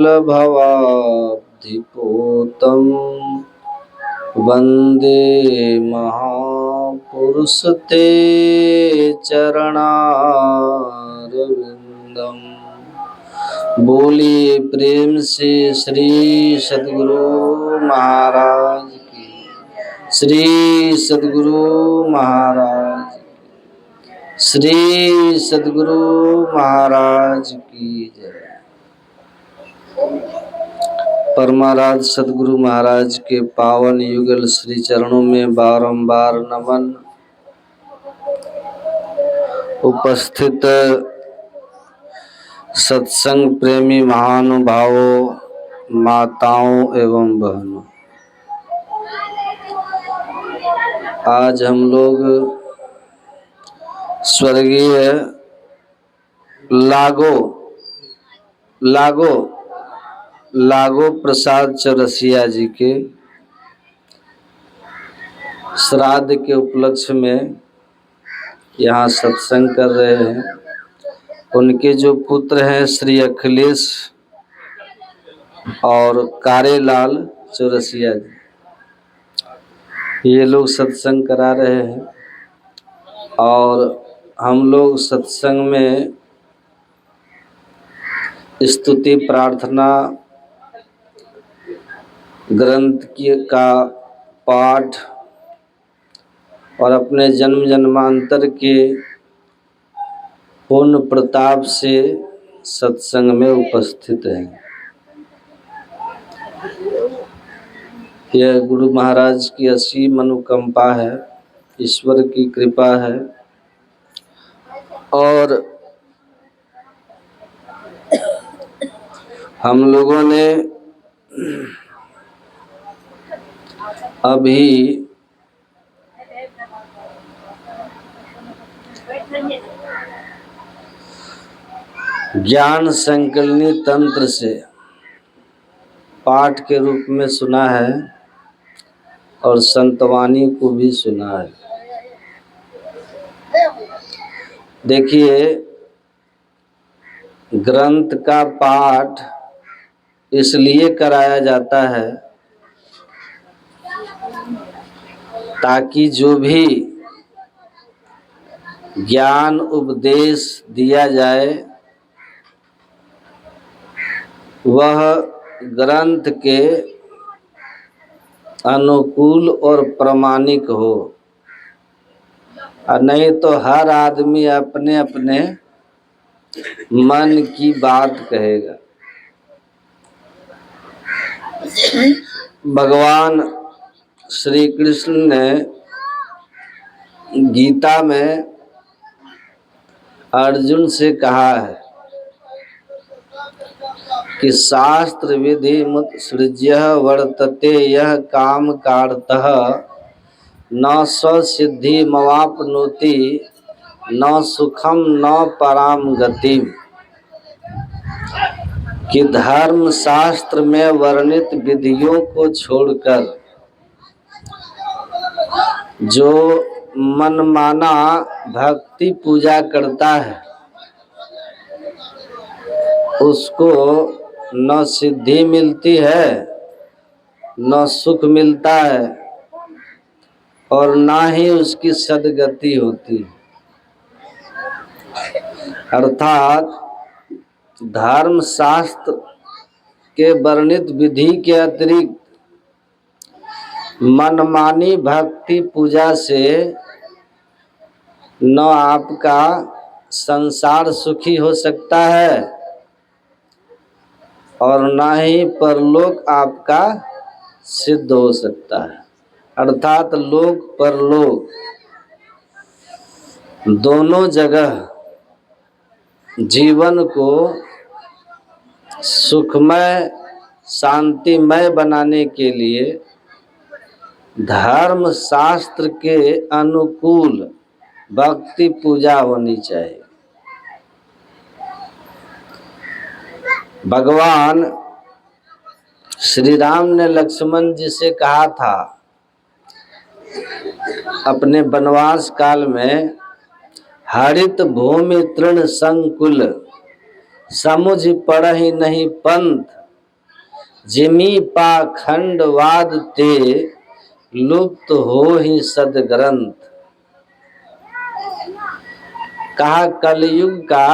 भवाब्धिपोतं वन्दे महापुरुषते चरणारविन्दम्। बोलिए प्रेम से श्री सद्गुरु महाराज की, श्री सद्गुरु महाराज, श्री सद्गुरु महाराज की जय। परमाराध्य सद्गुरु महाराज के पावन युगल श्री चरणों में बारंबार नमन। उपस्थित सत्संग प्रेमी महानुभावों, माताओं एवं बहनों, आज हम लोग स्वर्गीय लागो प्रसाद चौरसिया जी के श्राद्ध के उपलक्ष्य में यहाँ सत्संग कर रहे हैं। उनके जो पुत्र हैं श्री अखिलेश और कारेलाल चौरसिया जी, ये लोग सत्संग करा रहे हैं और हम लोग सत्संग में स्तुति प्रार्थना ग्रंथ का पाठ और अपने जन्म जन्मांतर के पुण्य प्रताप से सत्संग में उपस्थित हैं। यह गुरु महाराज की असीम अनुकंपा है, ईश्वर की कृपा है। और हम लोगों ने अभी ज्ञान संकलनी तंत्र से पाठ के रूप में सुना है और संतवाणी को भी सुना है। देखिए, ग्रंथ का पाठ इसलिए कराया जाता है ताकि जो भी ज्ञान उपदेश दिया जाए वह ग्रंथ के अनुकूल और प्रामाणिक हो, और नहीं तो हर आदमी अपने अपने मन की बात कहेगा। भगवान श्री कृष्ण ने गीता में अर्जुन से कहा है कि शास्त्र विधि मुत सृज्य वर्तते यह काम कारतः न स्वसिद्धि मवाप्नोति न सुखम न पराम गतिम। कि धर्म शास्त्र में वर्णित विधियों को छोड़कर जो मनमाना भक्ति पूजा करता है उसको न सिद्धि मिलती है, न सुख मिलता है और ना ही उसकी सद्गति होती। अर्थात धर्म शास्त्र के वर्णित विधि के अतिरिक्त मनमानी भक्ति पूजा से न आपका संसार सुखी हो सकता है और ना ही परलोक आपका सिद्ध हो सकता है। अर्थात लोक परलोक दोनों जगह जीवन को सुखमय शांतिमय बनाने के लिए धर्म शास्त्र के अनुकूल भक्ति पूजा होनी चाहिए। भगवान श्री राम ने लक्ष्मण जी से कहा था अपने वनवास काल में, हरित भूमि तृण संकुल समुझ पड़हि नहीं पंथ जिमी पाखंडवाद ते लुप्त हो ही सदग्रंथ। कहा कलयुग का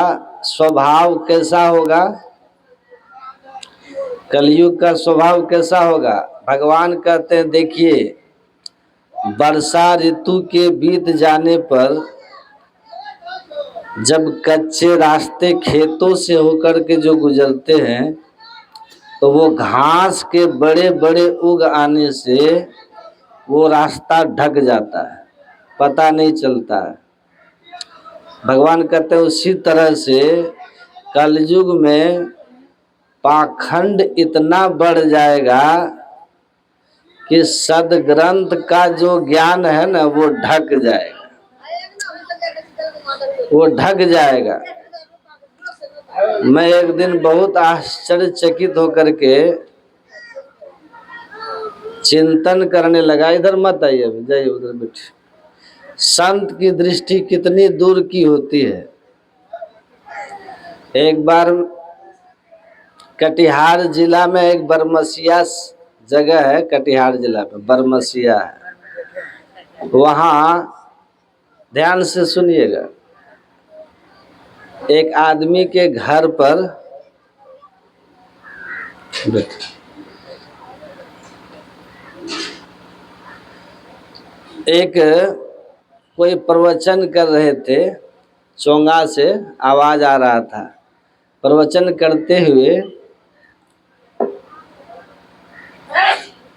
स्वभाव कैसा होगा? कलयुग का स्वभाव कैसा होगा? भगवान कहते हैं देखिए, वर्षा ऋतु के बीत जाने पर जब कच्चे रास्ते खेतों से होकर के जो गुजरते हैं तो वो घास के बड़े बड़े उग आने से वो रास्ता ढक जाता है, पता नहीं चलता है। भगवान कहते हैं उसी तरह से कलयुग में पाखंड इतना बढ़ जाएगा कि सदग्रंथ का जो ज्ञान है ना वो ढक जाएगा, वो ढक जाएगा। मैं एक दिन बहुत आश्चर्यचकित होकर के चिंतन करने लगा। इधर मत आइए, अभी जाइए उधर बैठिए। संत की दृष्टि कितनी दूर की होती है। एक बार कटिहार जिला में एक बरमसिया जगह है, कटिहार जिला में बरमसिया है। वहाँ ध्यान से सुनिएगा, एक आदमी के घर पर एक कोई प्रवचन कर रहे थे, चोंगा से आवाज आ रहा था। प्रवचन करते हुए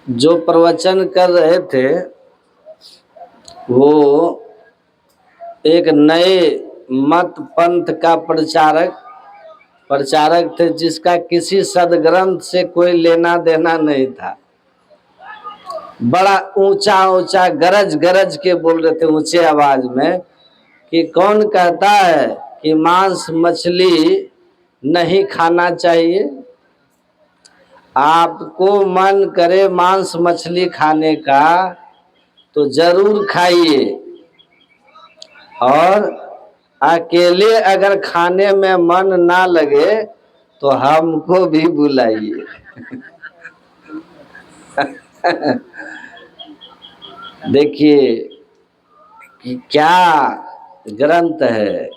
जो प्रवचन कर रहे थे वो एक नए मत पंथ का प्रचारक थे, जिसका किसी सदग्रंथ से कोई लेना देना नहीं था। बड़ा ऊंचा ऊंचा गरज गरज के बोल रहे थे ऊंचे आवाज में कि कौन कहता है कि मांस मछली नहीं खाना चाहिए? आपको मन करे मांस मछली खाने का तो जरूर खाइए, और अकेले अगर खाने में मन ना लगे तो हमको भी बुलाइए। देखिए कि क्या ग्रंथ है,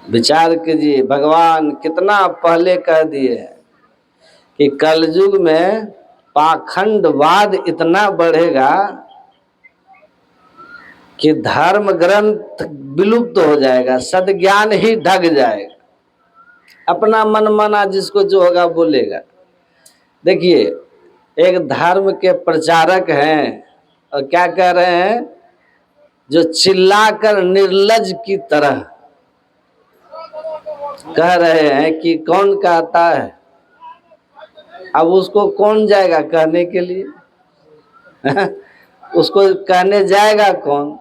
विचार कीजिए। भगवान कितना पहले कह दिए हैं कि कलयुग में पाखंडवाद इतना बढ़ेगा कि धर्म ग्रंथ विलुप्त हो जाएगा, सद्ज्ञान ही ढक जाएगा, अपना मन माना जिसको जो होगा बोलेगा। देखिए एक धर्म के प्रचारक हैं और क्या कह रहे हैं, जो चिल्लाकर निर्लज की तरह कह रहे हैं कि कौन कहता है। अब उसको कौन जाएगा कहने के लिए? उसको कहने जाएगा कौन?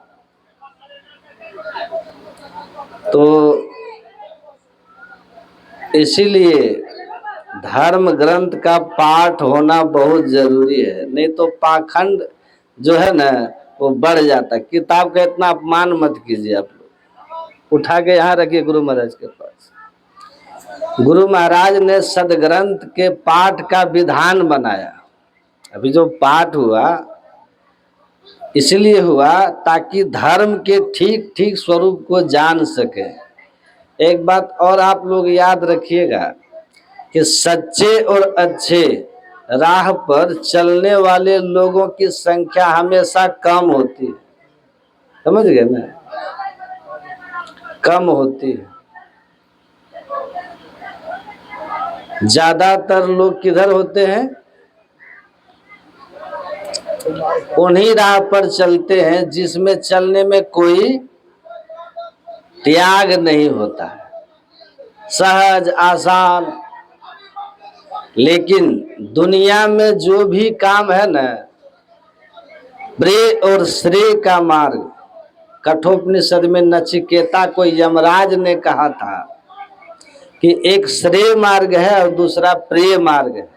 तो इसीलिए धर्म ग्रंथ का पाठ होना बहुत जरूरी है, नहीं तो पाखंड जो है ना वो बढ़ जाता है। किताब का इतना अपमान मत कीजिए आप लोग, उठा के यहाँ रखिए गुरु महाराज के पास। गुरु महाराज ने सदग्रंथ के पाठ का विधान बनाया। अभी जो पाठ हुआ इसलिए हुआ ताकि धर्म के ठीक ठीक स्वरूप को जान सके। एक बात और आप लोग याद रखिएगा कि सच्चे और अच्छे राह पर चलने वाले लोगों की संख्या हमेशा कम होती है, समझ गए ना? कम होती है। ज्यादातर लोग किधर होते हैं? उन्हीं राह पर चलते हैं जिसमें चलने में कोई त्याग नहीं होता है, सहज आसान। लेकिन दुनिया में जो भी काम है ना, प्रेय और श्रेय का मार्ग, कठोपनिषद में नचिकेता को यमराज ने कहा था कि एक श्रेय मार्ग है और दूसरा प्रेय मार्ग है।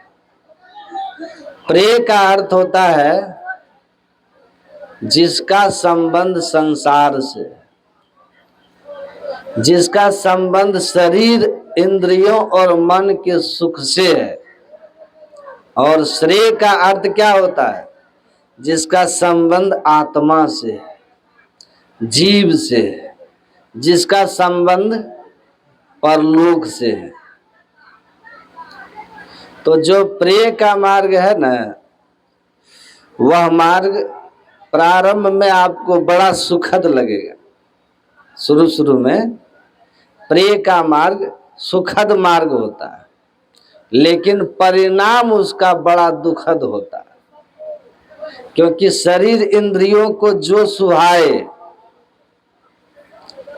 प्रेय का अर्थ होता है जिसका संबंध संसार से, जिसका संबंध शरीर इंद्रियों और मन के सुख से है, और श्रेय का अर्थ क्या होता है? जिसका संबंध आत्मा से, जीव से, जिसका संबंध परलोक से है। तो जो प्रेय का मार्ग है ना, वह मार्ग प्रारंभ में आपको बड़ा सुखद लगेगा। शुरू शुरू में प्रेय का मार्ग सुखद मार्ग होता है, लेकिन परिणाम उसका बड़ा दुखद होता है। क्योंकि शरीर इंद्रियों को जो सुहाए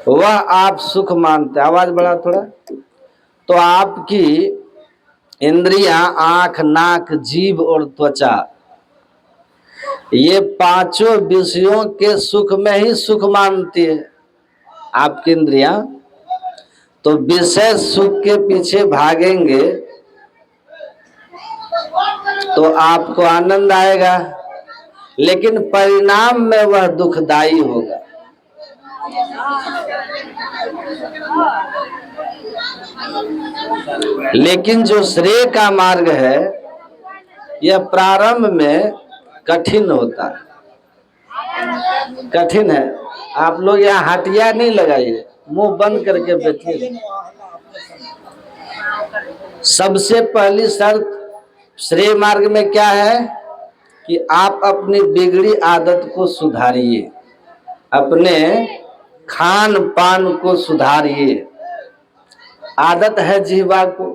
वह आप सुख मानते। आवाज बढ़ा थोड़ा। तो आपकी इंद्रियां आंख, नाक, जीभ और त्वचा, ये पांचों विषयों के सुख में ही सुख मानती है आपकी इंद्रियां। तो विषय सुख के पीछे भागेंगे तो आपको आनंद आएगा, लेकिन परिणाम में वह दुखदाई होगा। लेकिन जो श्रेय का मार्ग है, यह प्रारंभ में कठिन होता है। कठिन है। आप लोग यहाँ हटिया नहीं लगाइए, मुंह बंद करके बैठिए। सबसे पहली शर्त श्रेय मार्ग में क्या है कि आप अपनी बिगड़ी आदत को सुधारिए, अपने खान पान को सुधारिए। आदत है जीवा को,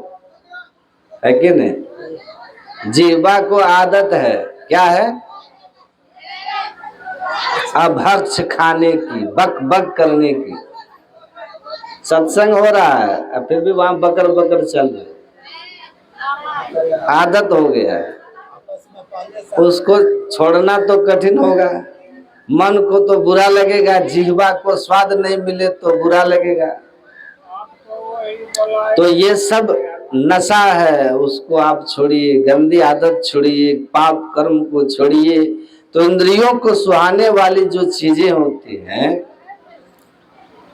है कि नहीं? जीवा को आदत है, क्या है? अभक्ष खाने की, बक बक करने की। सत्संग हो रहा है फिर भी वहां बकर बकर चल रही, आदत हो गया है। उसको छोड़ना तो कठिन होगा। मन को तो बुरा लगेगा, जिह्वा को स्वाद नहीं मिले तो बुरा लगेगा। तो ये सब नशा है, उसको आप छोड़िए, गंदी आदत छोड़िए, पाप कर्म को छोड़िए। तो इंद्रियों को सुहाने वाली जो चीजें होती हैं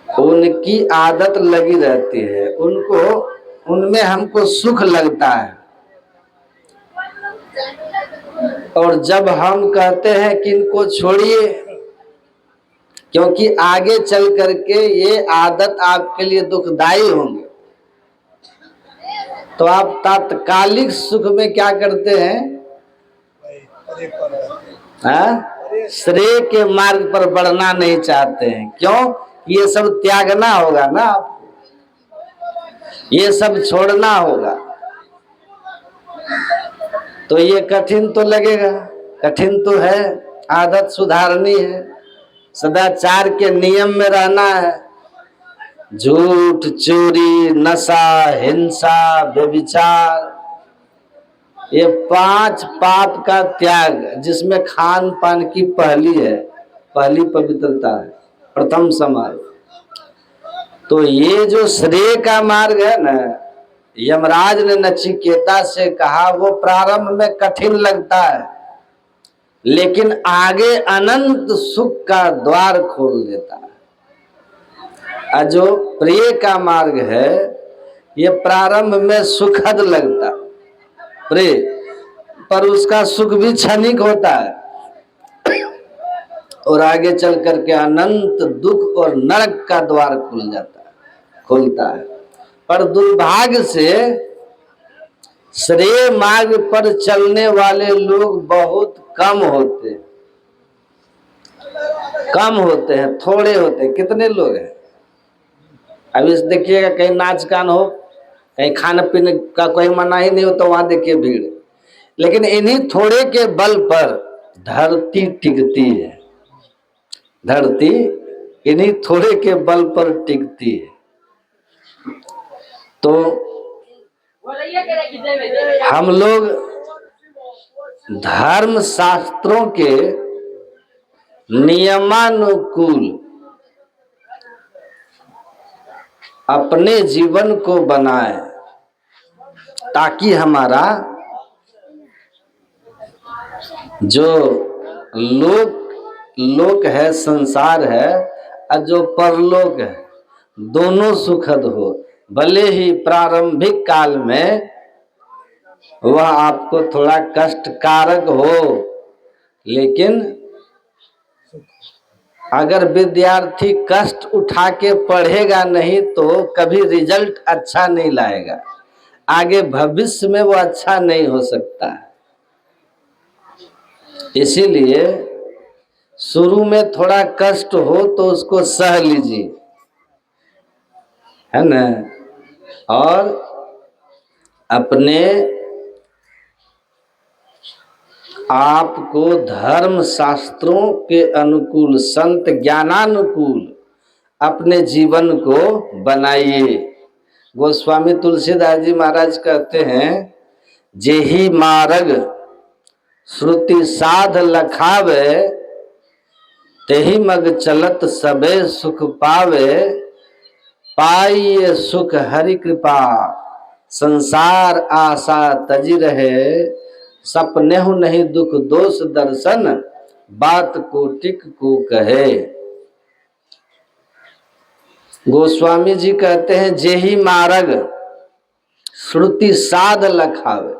उनकी आदत लगी रहती है, उनमें हमको सुख लगता है। और जब हम कहते हैं कि इनको छोड़िए, क्योंकि आगे चल करके ये आदत आपके लिए दुखदाई होंगे, तो आप तात्कालिक सुख में क्या करते हैं? श्रेय के मार्ग पर बढ़ना नहीं चाहते हैं। क्यों? ये सब त्यागना होगा ना आपको, ये सब छोड़ना होगा। तो ये कठिन तो लगेगा, कठिन तो है। आदत सुधारनी है, सदाचार के नियम में रहना है। झूठ, चोरी, नशा, हिंसा, व्यभिचार, ये 5 पाप का त्याग, जिसमें खान पान की पहली पवित्रता है, प्रथम समाज। तो ये जो श्रेय का मार्ग है ना, यमराज ने नचिकेता से कहा, वो प्रारंभ में कठिन लगता है, लेकिन आगे अनंत सुख का द्वार खोल देता है। और जो प्रिय का मार्ग है, ये प्रारंभ में सुखद लगता प्रिय, पर उसका सुख भी क्षणिक होता है और आगे चल करके अनंत दुख और नरक का द्वार खोलता है। पर दुर्भाग्य से श्रेय मार्ग पर चलने वाले लोग बहुत कम होते हैं, थोड़े होते हैं। कितने लोग हैं? अभी देखिएगा, कहीं नाच गान हो, कहीं खाने पीने का कोई मना ही नहीं हो, तो वहां देखिए भीड़। लेकिन इन्हीं थोड़े के बल पर धरती टिकती है। धरती इन्हीं थोड़े के बल पर टिकती है। तो हम लोग धर्म शास्त्रों के नियमानुकूल अपने जीवन को बनाए, ताकि हमारा जो लोक है, संसार है, और जो परलोक है, दोनों सुखद हो। भले ही प्रारंभिक काल में वह आपको थोड़ा कष्टकारक हो, लेकिन अगर विद्यार्थी कष्ट उठा के पढ़ेगा नहीं तो कभी रिजल्ट अच्छा नहीं लाएगा, आगे भविष्य में वो अच्छा नहीं हो सकता। इसीलिए शुरू में थोड़ा कष्ट हो तो उसको सह लीजिए, है ना, और अपने आपको धर्म शास्त्रों के अनुकूल, संत ज्ञानानुकूल अपने जीवन को बनाइए। गोस्वामी तुलसीदास जी महाराज कहते हैं, जेहि मार्ग श्रुति साध लखावे, तेहि मग चलत सबे सुख पावे, पाइये सुख हरि कृपा, संसार आशा तजी रहे, सपनेहु नहीं दुख दोष दर्शन, बात कोटिक को कहे। गोस्वामी जी कहते हैं, जेहि मार्ग श्रुति साध लखावे,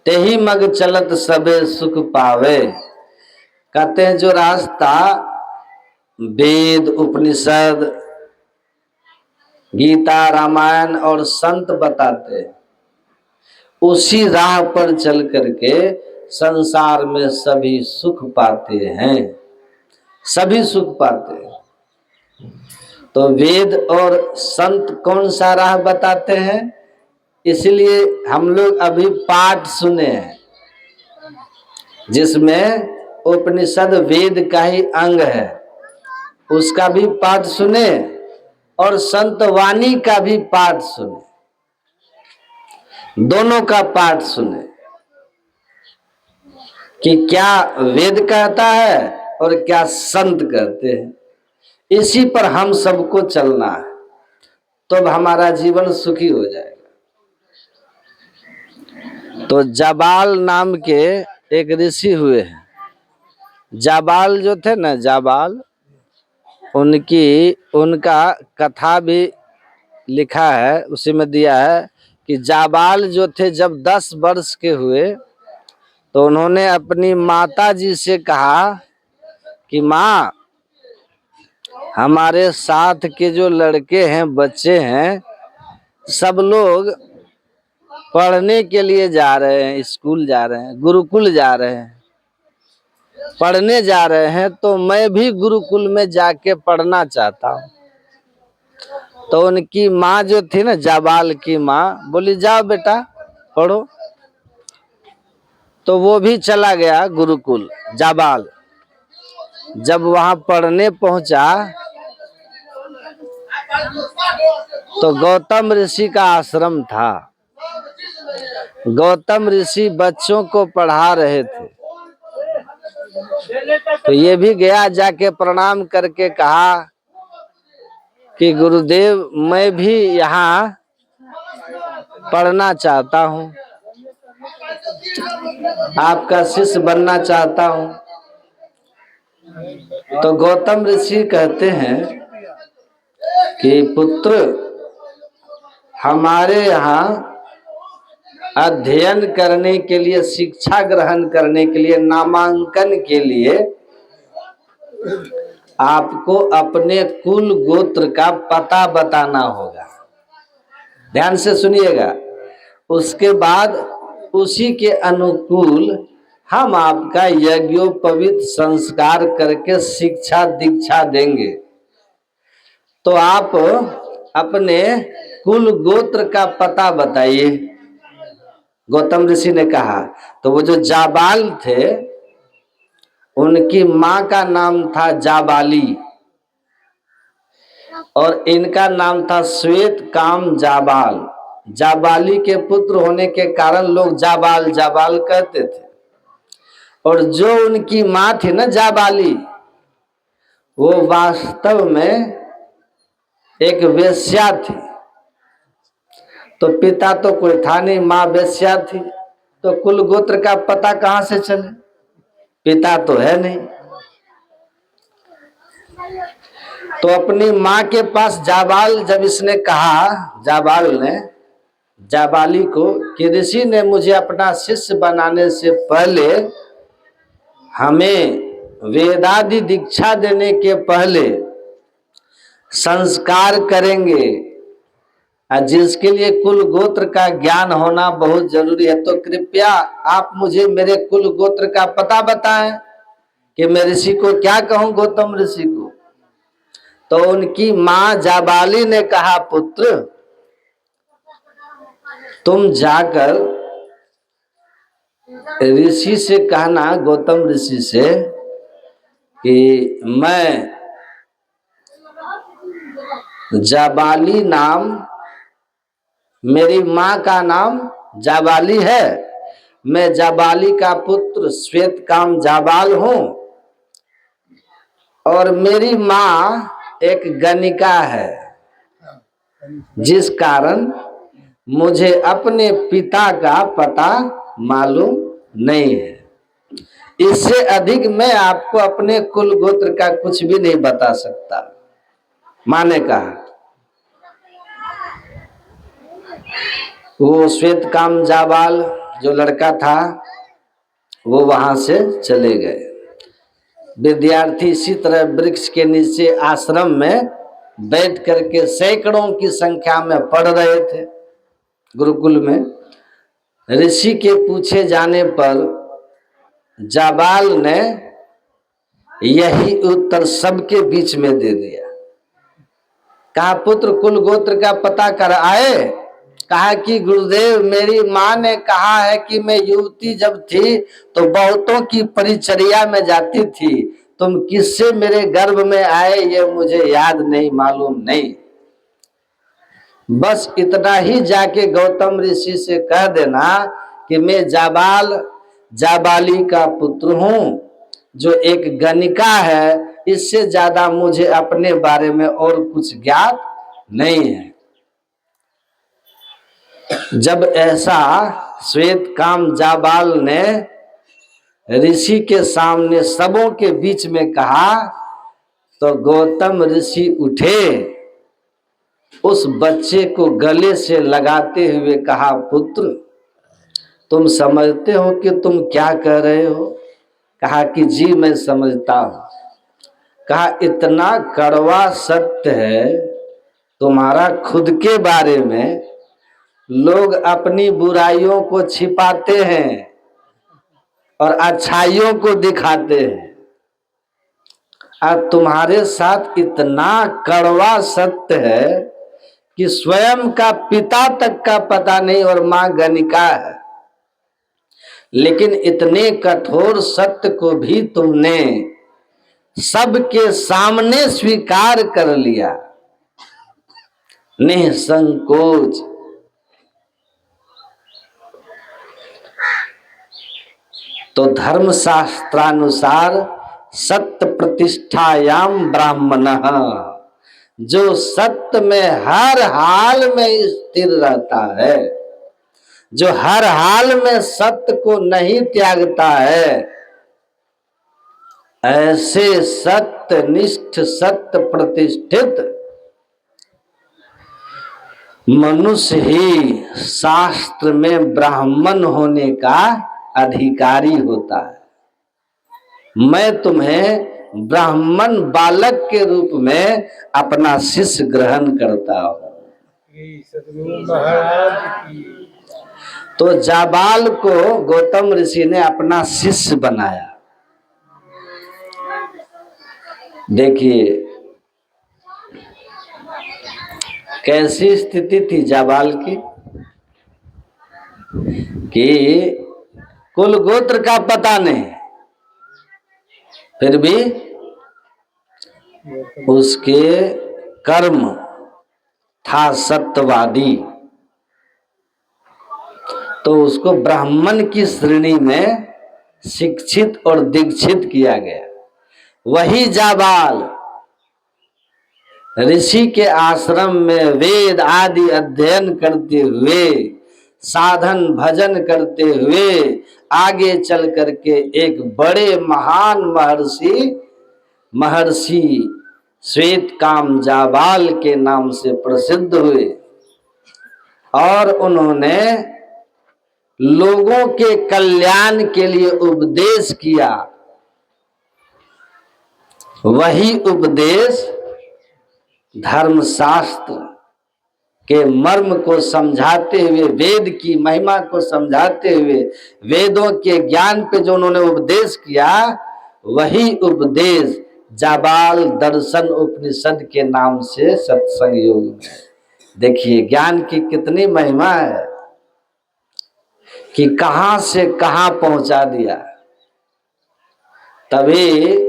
तेहि मग चलत सबे सुख पावे। कहते हैं जो रास्ता वेद उपनिषद गीता रामायण और संत बताते हैं, उसी राह पर चल करके संसार में सभी सुख पाते हैं, सभी सुख पाते हैं। तो वेद और संत कौन सा राह बताते हैं, इसलिए हम लोग अभी पाठ सुने हैं, जिसमें उपनिषद वेद का ही अंग है, उसका भी पाठ सुने और संत वाणी का भी पाठ सुने, दोनों का पाठ सुने कि क्या वेद कहता है और क्या संत कहते हैं। इसी पर हम सबको चलना है, तो हमारा जीवन सुखी हो जाएगा। तो जाबाल नाम के एक ऋषि हुए हैं। जाबाल जो थे ना, जाबाल, उनका कथा भी लिखा है, उसी में दिया है कि जाबाल जो थे जब 10 वर्ष के हुए तो उन्होंने अपनी माता जी से कहा कि माँ, हमारे साथ के जो लड़के हैं, बच्चे हैं, सब लोग पढ़ने के लिए जा रहे हैं, स्कूल जा रहे हैं, गुरुकुल जा रहे हैं, पढ़ने जा रहे हैं, तो मैं भी गुरुकुल में जाके पढ़ना चाहता हूँ। तो उनकी माँ जो थी ना, जाबाल की माँ, बोली जाओ बेटा पढ़ो। तो वो भी चला गया गुरुकुल। जाबाल जब वहां पढ़ने पहुंचा तो गौतम ऋषि का आश्रम था। गौतम ऋषि बच्चों को पढ़ा रहे थे, तो ये भी गया, जाके प्रणाम करके कहा कि गुरुदेव, मैं भी यहाँ पढ़ना चाहता हूँ, आपका शिष्य बनना चाहता हूँ। तो गौतम ऋषि कहते हैं कि पुत्र, हमारे यहाँ अध्ययन करने के लिए, शिक्षा ग्रहण करने के लिए, नामांकन के लिए आपको अपने कुल गोत्र का पता बताना होगा। ध्यान से सुनिएगा। उसके बाद उसी के अनुकूल हम आपका यज्ञोपवीत संस्कार करके शिक्षा दीक्षा देंगे। तो आप अपने कुल गोत्र का पता बताइए, गौतम ऋषि ने कहा। तो वो जो जाबाल थे, उनकी माँ का नाम था जाबाली और इनका नाम था श्वेत काम जाबाल। जाबाली के पुत्र होने के कारण लोग जाबाल जाबाल कहते थे। और जो उनकी माँ थी ना, जाबाली, वो वास्तव में एक वेश्या थी। तो पिता तो कोई था नहीं, माँ वेश्या थी, तो कुल गोत्र का पता कहाँ से चले, पिता तो है नहीं। तो अपनी माँ के पास जाबाल जब इसने कहा, जाबाल ने, जाबाली को कि ऋषि ने मुझे अपना शिष्य बनाने से पहले हमें वेदादि दीक्षा देने के पहले संस्कार करेंगे, और जिसके लिए कुल गोत्र का ज्ञान होना बहुत जरूरी है। तो कृपया आप मुझे मेरे कुल गोत्र का पता बताएं कि मैं ऋषि को क्या कहूं, गौतम ऋषि को। तो उनकी मां जाबाली ने कहा, पुत्र तुम जाकर ऋषि से कहना, गौतम ऋषि से, कि मैं जाबाली नाम, मेरी मां का नाम जाबाली है, मैं जाबाली का पुत्र श्वेतकाम जाबाल हूं, और मेरी मां एक गणिका है, जिस कारण मुझे अपने पिता का पता मालूम नहीं है। इससे अधिक मैं आपको अपने कुल गोत्र का कुछ भी नहीं बता सकता। मां ने कहा। वो श्वेतकाम जाबाल जो लड़का था वो वहां से चले गए। विद्यार्थी इसी तरह वृक्ष के नीचे आश्रम में बैठ करके सैकड़ों की संख्या में पढ़ रहे थे गुरुकुल में। ऋषि के पूछे जाने पर जाबाल ने यही उत्तर सबके बीच में दे दिया। कहा, पुत्र कुल गोत्र का पता कर आए? कहा कि गुरुदेव, मेरी मां ने कहा है कि मैं युवती जब थी तो बहुतों की परिचर्या में जाती थी, तुम किससे मेरे गर्भ में आए ये मुझे याद नहीं, मालूम नहीं। बस इतना ही जाके गौतम ऋषि से कह देना कि मैं जाबाली का पुत्र हूं, जो एक गणिका है। इससे ज्यादा मुझे अपने बारे में और कुछ ज्ञात नहीं है। जब ऐसा श्वेतकाम जाबाल ने ऋषि के सामने सबों के बीच में कहा, तो गौतम ऋषि उठे, उस बच्चे को गले से लगाते हुए कहा, पुत्र तुम समझते हो कि तुम क्या कह रहे हो? कहा कि जी मैं समझता हूं। कहा, इतना कड़वा सत्य है तुम्हारा खुद के बारे में, लोग अपनी बुराइयों को छिपाते हैं और अच्छाइयों को दिखाते हैं, और तुम्हारे साथ इतना कड़वा सत्य है कि स्वयं का पिता तक का पता नहीं, और मां गणिका है। लेकिन इतने कठोर सत्य को भी तुमने सबके सामने स्वीकार कर लिया, निसंकोच। तो धर्म शास्त्रानुसार सत्य प्रतिष्ठायाम ब्राह्मणः, जो सत्य में हर हाल में स्थिर रहता है, जो हर हाल में सत्य को नहीं त्यागता है, ऐसे सत्यनिष्ठ सत्य प्रतिष्ठित मनुष्य ही शास्त्र में ब्राह्मण होने का अधिकारी होता है। मैं तुम्हें ब्राह्मण बालक के रूप में अपना शिष्य ग्रहण करता हूं। तो जाबाल को गौतम ऋषि ने अपना शिष्य बनाया। देखिए कैसी स्थिति थी जाबाल की, कि कुल गोत्र का पता नहीं, फिर भी उसके कर्म था सत्यवादी, तो उसको ब्राह्मण की श्रेणी में शिक्षित और दीक्षित किया गया। वही जाबाल ऋषि के आश्रम में वेद आदि अध्ययन करते हुए, साधन भजन करते हुए आगे चल करके एक बड़े महान महर्षि श्वेतकाम जाबाल के नाम से प्रसिद्ध हुए। और उन्होंने लोगों के कल्याण के लिए उपदेश किया। वही उपदेश धर्मशास्त्र के मर्म को समझाते हुए, वेद की महिमा को समझाते हुए, वेदों के ज्ञान पे जो उन्होंने उपदेश किया, वही उपदेश जाबाल दर्शन उपनिषद के नाम से सत्संग योग में। देखिए ज्ञान की कितनी महिमा है कि कहां से कहां पहुंचा दिया। तभी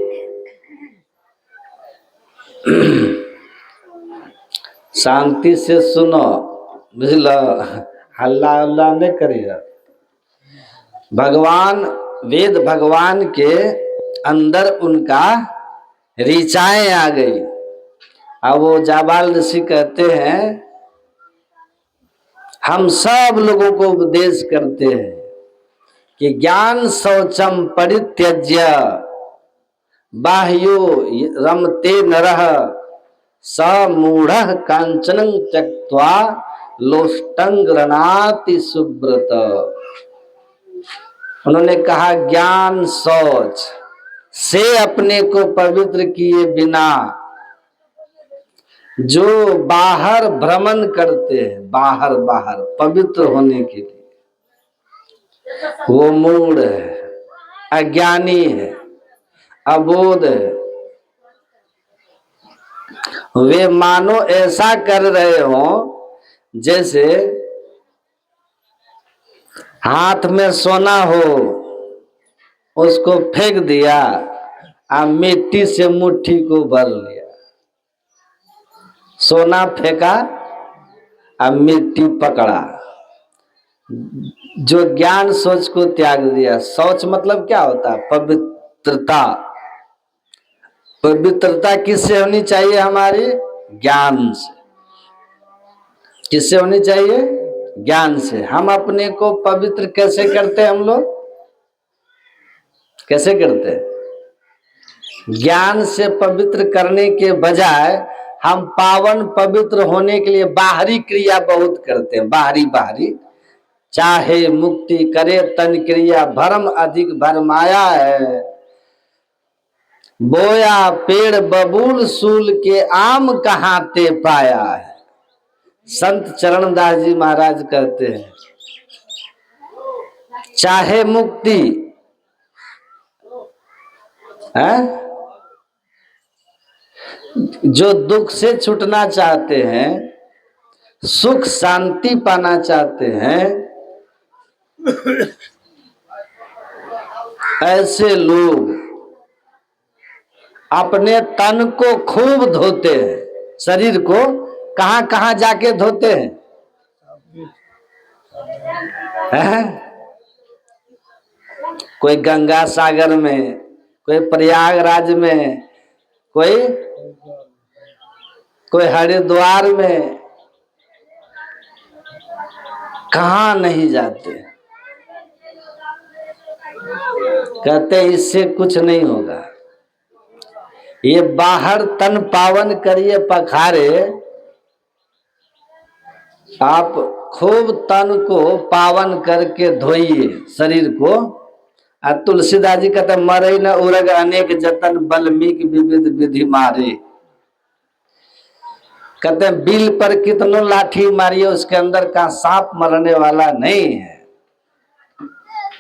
शांति से सुनो, बुझल, हल्ला हल्ला नहीं करिए। भगवान, वेद भगवान के अंदर उनका ऋचाएं आ गई। अब वो जाबाल ऋषि कहते हैं, हम सब लोगों को उपदेश करते हैं कि ज्ञान शौचम परित्यज्य बाह्यो रमते नरः स मूढ़ः कांचनं त्यक्त्वा लोष्टं गृह्णाति सुब्रत। उन्होंने कहा ज्ञान शौच से अपने को पवित्र किए बिना जो बाहर भ्रमण करते हैं, बाहर पवित्र होने के लिए, वो मूढ़ है, अज्ञानी है, अबोध है। वे मानो ऐसा कर रहे हो जैसे हाथ में सोना हो, उसको फेंक दिया और मिट्टी से मुट्ठी को भर लिया। सोना फेंका और मिट्टी पकड़ा। जो ज्ञान सोच को त्याग दिया। शौच मतलब क्या होता है? पवित्रता। पवित्रता किससे होनी चाहिए? हमारी ज्ञान से। किससे होनी चाहिए? ज्ञान से। हम अपने को पवित्र कैसे करते हैं? हम लोग कैसे करते हैं? ज्ञान से पवित्र करने के बजाय हम पावन पवित्र होने के लिए बाहरी क्रिया बहुत करते हैं। बाहरी चाहे मुक्ति करे तन क्रिया, भरम अधिक भरमाया है। बोया पेड़ बबूल सूल के आम कहाँ ते पाया है। संत चरणदास जी महाराज कहते हैं, चाहे मुक्ति है, जो दुख से छूटना चाहते हैं, सुख शांति पाना चाहते हैं, ऐसे लोग अपने तन को खूब धोते हैं। शरीर को कहां कहां जाके धोते हैं? कोई गंगा सागर में, कोई प्रयागराज में, कोई हरिद्वार में, कहां नहीं जाते। कहते इससे कुछ नहीं होगा। ये बाहर तन पावन करिए, पखारे, आप खूब तन को पावन करके धोइए शरीर को। तुलसीदास जी कहते मरे न उरग अनेक जतन, बल्मीक विविध विधि मारे। कहते हैं बिल पर कितनों लाठी मारिए, उसके अंदर का सांप मरने वाला नहीं है,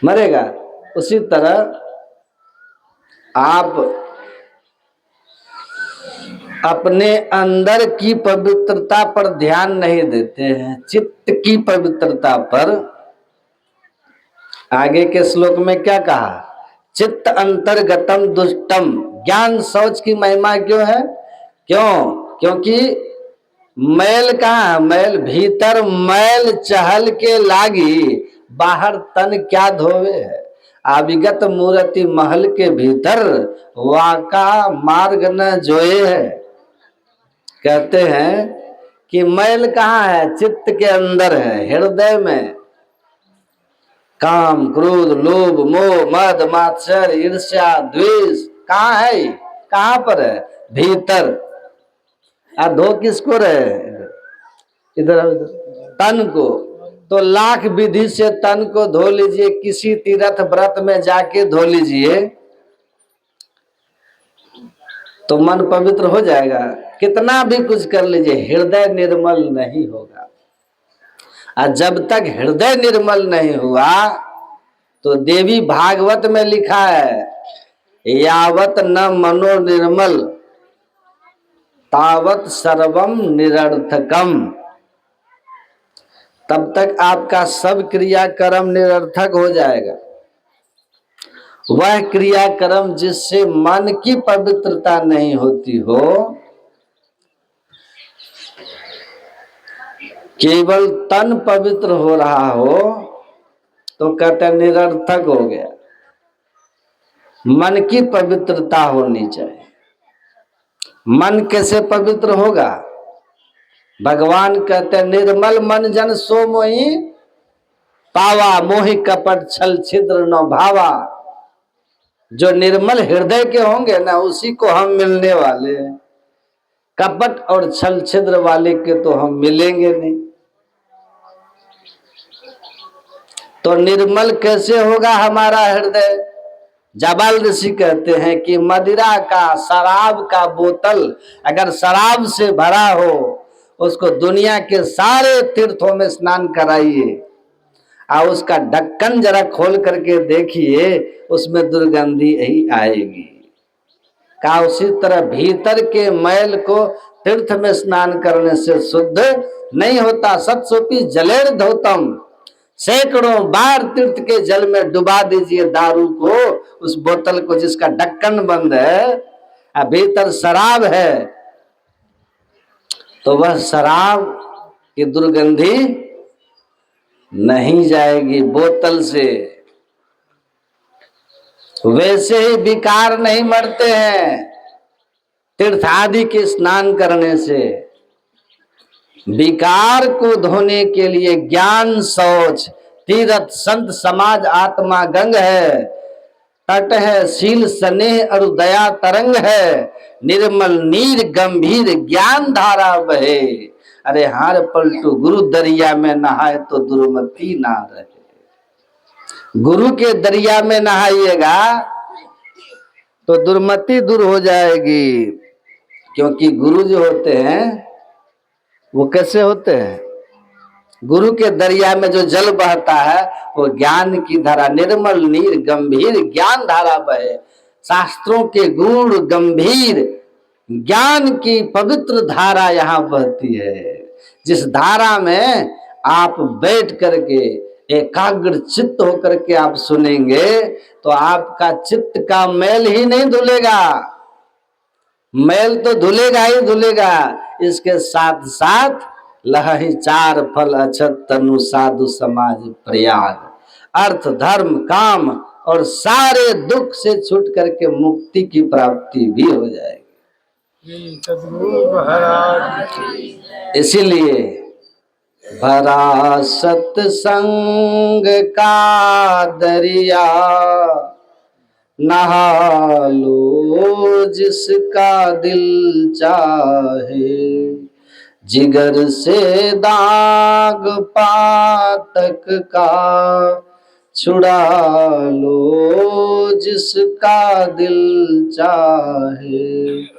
मरेगा। उसी तरह आप अपने अंदर की पवित्रता पर ध्यान नहीं देते हैं, चित्त की पवित्रता पर। आगे के श्लोक में क्या कहा? चित्त अंतर्गतम दुष्टम। ज्ञान शौच की महिमा क्यों है? क्योंकि मैल कहाँ है? मैल भीतर मैल चहल के लागी, बाहर तन क्या धोवे है। अविगत मूर्ति महल के भीतर, वाका मार्ग न जोए है। कहते हैं कि मैल कहाँ है? चित्त के अंदर है, हृदय में। काम क्रोध लोभ मोह मद मात्सर्य ईर्ष्या द्वेष कहाँ है? कहाँ पर है? भीतर। धो किसको रहे? इधर तन को, तो लाख विधि से तन को धो लीजिए, किसी तीर्थ व्रत में जाके धो लीजिए तो मन पवित्र हो जाएगा। कितना भी कुछ कर लीजिए, हृदय निर्मल नहीं होगा। और जब तक हृदय निर्मल नहीं हुआ तो देवी भागवत में लिखा है, यावत न मनो निर्मल तावत सर्वम निरर्थकम। तब तक आपका सब क्रियाकर्म निरर्थक हो जाएगा। वह क्रियाकर्म जिससे मन की पवित्रता नहीं होती हो, केवल तन पवित्र हो रहा हो, तो कहते निरर्थक हो गया। मन की पवित्रता होनी चाहिए। मन कैसे पवित्र होगा? भगवान कहते हैं, निर्मल मन जन सो मोहि पावा, मोहि कपट छल छिद्र न भावा। जो निर्मल हृदय के होंगे ना, उसी को हम मिलने वाले हैं। कपट और छल छिद्र वाले के तो हम मिलेंगे नहीं। तो निर्मल कैसे होगा हमारा हृदय? जाबाल ऋषि कहते हैं कि मदिरा का, शराब का बोतल अगर शराब से भरा हो, उसको दुनिया के सारे तीर्थों में स्नान कराइए और उसका ढक्कन जरा खोल करके देखिए, उसमें दुर्गंधी ही आएगी। का उसी तरह भीतर के मैल को तीर्थ में स्नान करने से शुद्ध नहीं होता। सत्सोपी जलेर धोतम, सैकड़ों बार तीर्थ के जल में डुबा दीजिए दारू को, उस बोतल को जिसका ढक्कन बंद है और भीतर शराब है, तो वह शराब की दुर्गंधी नहीं जाएगी बोतल से। वैसे ही विकार नहीं मरते हैं तीर्थ आदि के स्नान करने से। विकार को धोने के लिए ज्ञान शौच, तीर्थ संत समाज आत्मा गंग है, तट है शील स्नेह और दया तरंग है, निर्मल नीर गंभीर ज्ञान धारा बहे। अरे हार पलटू गुरु दरिया में नहाए तो दुर्मति ना रहे। गुरु के दरिया में नहाइएगा तो दुर्मति दूर हो जाएगी। क्योंकि गुरु जो होते हैं वो कैसे होते हैं? गुरु के दरिया में जो जल बहता है वो ज्ञान की धारा, निर्मल नीर गंभीर ज्ञान धारा बहे। शास्त्रों के गुण गंभीर ज्ञान की पवित्र धारा यहाँ बहती है, जिस धारा में आप बैठ करके एकाग्र चित्त होकर के आप सुनेंगे तो आपका चित्त का मैल ही नहीं धुलेगा। मैल तो धुलेगा ही धुलेगा, इसके साथ साथ लहहि चार फल अछत तनु साधु समाज प्रयाग। अर्थ धर्म काम और सारे दुख से छूट करके मुक्ति की प्राप्ति भी हो जाएगी। इसीलिए भरा सत्संग का दरिया, नहा लो जिसका दिल चाहे, जिगर से दाग पातक का छुड़ा लो जिसका दिल चाहे।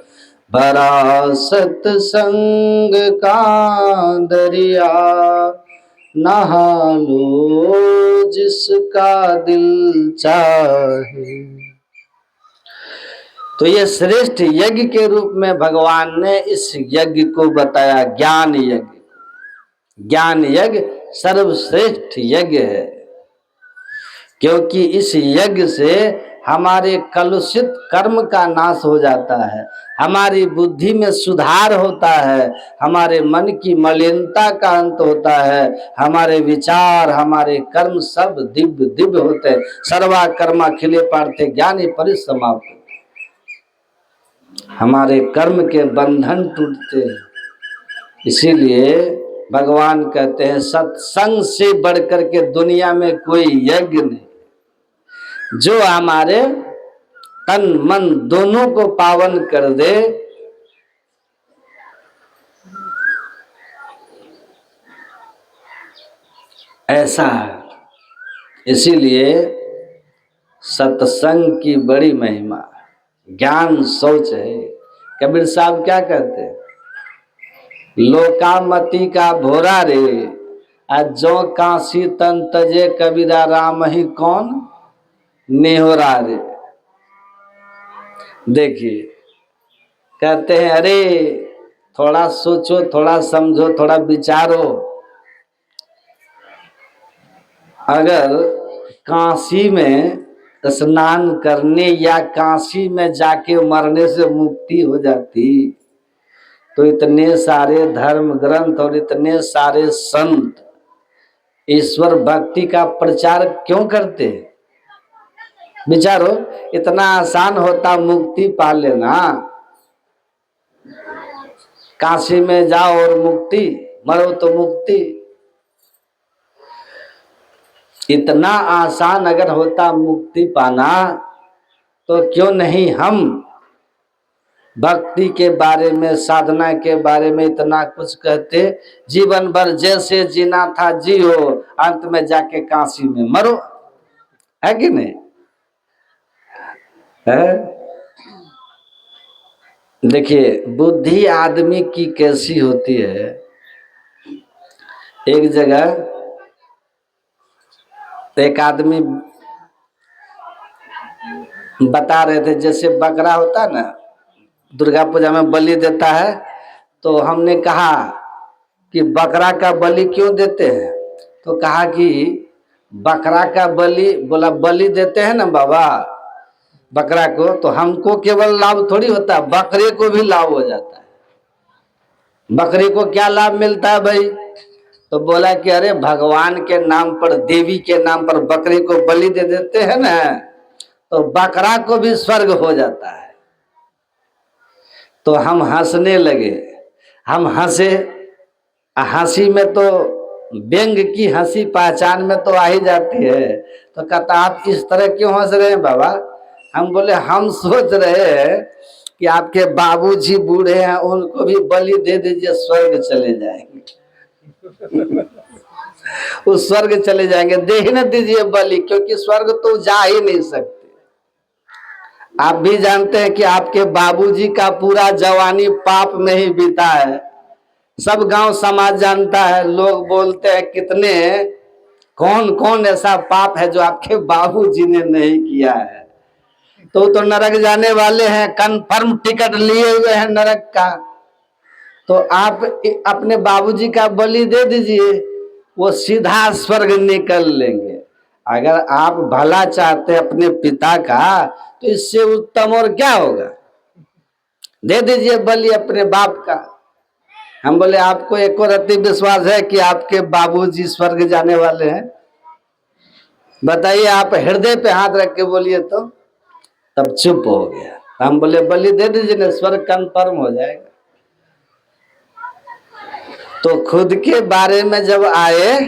भरा सत्संग का दरिया, नहा लो जिसका दिल चाहे। तो ये श्रेष्ठ यज्ञ के रूप में भगवान ने इस यज्ञ को बताया, ज्ञान यज्ञ। ज्ञान यज्ञ सर्वश्रेष्ठ यज्ञ है, क्योंकि इस यज्ञ से हमारे कलुषित कर्म का नाश हो जाता है, हमारी बुद्धि में सुधार होता है, हमारे मन की मलिनता का अंत होता है, हमारे विचार हमारे कर्म सब दिव्य दिव्य होते हैं। सर्वा कर्मा खिले पार्थे ज्ञानी परिसमाप्त। हमारे कर्म के बंधन टूटते हैं। इसीलिए भगवान कहते हैं सत्संग से बढ़कर के दुनिया में कोई यज्ञ नहीं, जो हमारे तन मन दोनों को पावन कर दे। ऐसा है। इसीलिए सत्संग की बड़ी महिमा, ज्ञान शौच है। कबीर साहब क्या कहते हैं, लोकामति का भोरा रे, आज जो काशी तन तजे कबीरा राम ही कौन नेहोरा रे। देखिए कहते हैं अरे थोड़ा सोचो, थोड़ा समझो, थोड़ा विचारो। अगर काशी में स्नान करने या काशी में जाके मरने से मुक्ति हो जाती तो इतने सारे धर्म ग्रंथ और इतने सारे संत ईश्वर भक्ति का प्रचार क्यों करते? विचारो, इतना आसान होता मुक्ति पा लेना। काशी में जाओ और मुक्ति, मरो तो मुक्ति। इतना आसान अगर होता मुक्ति पाना तो क्यों नहीं हम भक्ति के बारे में, साधना के बारे में इतना कुछ कहते। जीवन भर जैसे जीना था जियो, अंत में जाके काशी में मरो, है कि नहीं है? देखिए बुद्धि आदमी की कैसी होती है। एक जगह एक आदमी बता रहे थे, जैसे बकरा होता है ना, दुर्गा पूजा में बलि देता है, तो हमने कहा कि बकरा का बलि क्यों देते हैं? तो कहा कि बकरा का बलि, बोला बलि देते हैं ना बाबा बकरा को, तो हमको केवल लाभ थोड़ी होता है, बकरे को भी लाभ हो जाता है। बकरी को क्या लाभ मिलता है भाई? तो बोला कि अरे भगवान के नाम पर, देवी के नाम पर बकरी को बलि दे देते हैं ना, तो बकरा को भी स्वर्ग हो जाता है। तो हम हंसने लगे। हम हंसे, हंसी में तो व्यंग की हंसी पहचान में तो आ ही जाती है। तो कहता आप इस तरह क्यों हंस रहे हैं बाबा? हम बोले हम सोच रहे हैं कि आपके बाबूजी बूढ़े हैं, उनको भी बलि दे दीजिए, स्वर्ग चले जाएंगे। वो स्वर्ग चले जाएंगे, दे ही न दीजिए बलि, क्योंकि स्वर्ग तो जा ही नहीं सकते। आप भी जानते हैं कि आपके बाबूजी का पूरा जवानी पाप में ही बीता है। सब गांव समाज जानता है, लोग बोलते हैं कितने, कौन कौन ऐसा पाप है जो आपके बाबूजी ने नहीं किया है। तो नरक जाने वाले हैं, कंफर्म टिकट लिए हुए हैं नरक का। तो आप अपने बाबूजी का बलि दे दीजिए, वो सीधा स्वर्ग निकल लेंगे। अगर आप भला चाहते हैं अपने पिता का, तो इससे उत्तम और क्या होगा? दे दीजिए बलि अपने बाप का। हम बोले आपको एक और अति विश्वास है कि आपके बाबूजी स्वर्ग जाने वाले हैं? बताइए, आप हृदय पे हाथ रख के बोलिए तो। तब चुप हो गया। हम बोले बलि दे दीजिए ना, स्वर्ग कंफर्म हो जाएगा। तो खुद के बारे में जब आए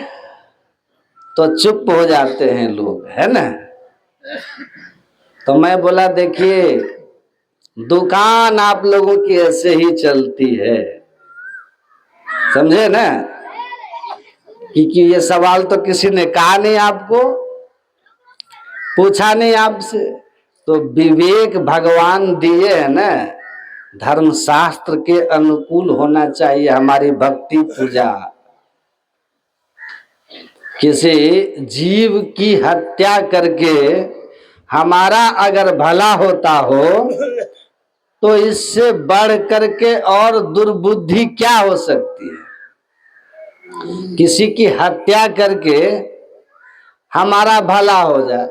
तो चुप हो जाते हैं लोग, है ना। तो मैं बोला देखिए, दुकान आप लोगों की ऐसे ही चलती है, समझे ना। क्योंकि ये सवाल तो किसी ने कहा नहीं, आपको पूछा नहीं आपसे। तो विवेक भगवान दिए है ना, धर्म शास्त्र के अनुकूल होना चाहिए हमारी भक्ति पूजा। किसी जीव की हत्या करके हमारा अगर भला होता हो तो इससे बढ़ करके और दुर्बुद्धि क्या हो सकती है? किसी की हत्या करके हमारा भला हो जाए,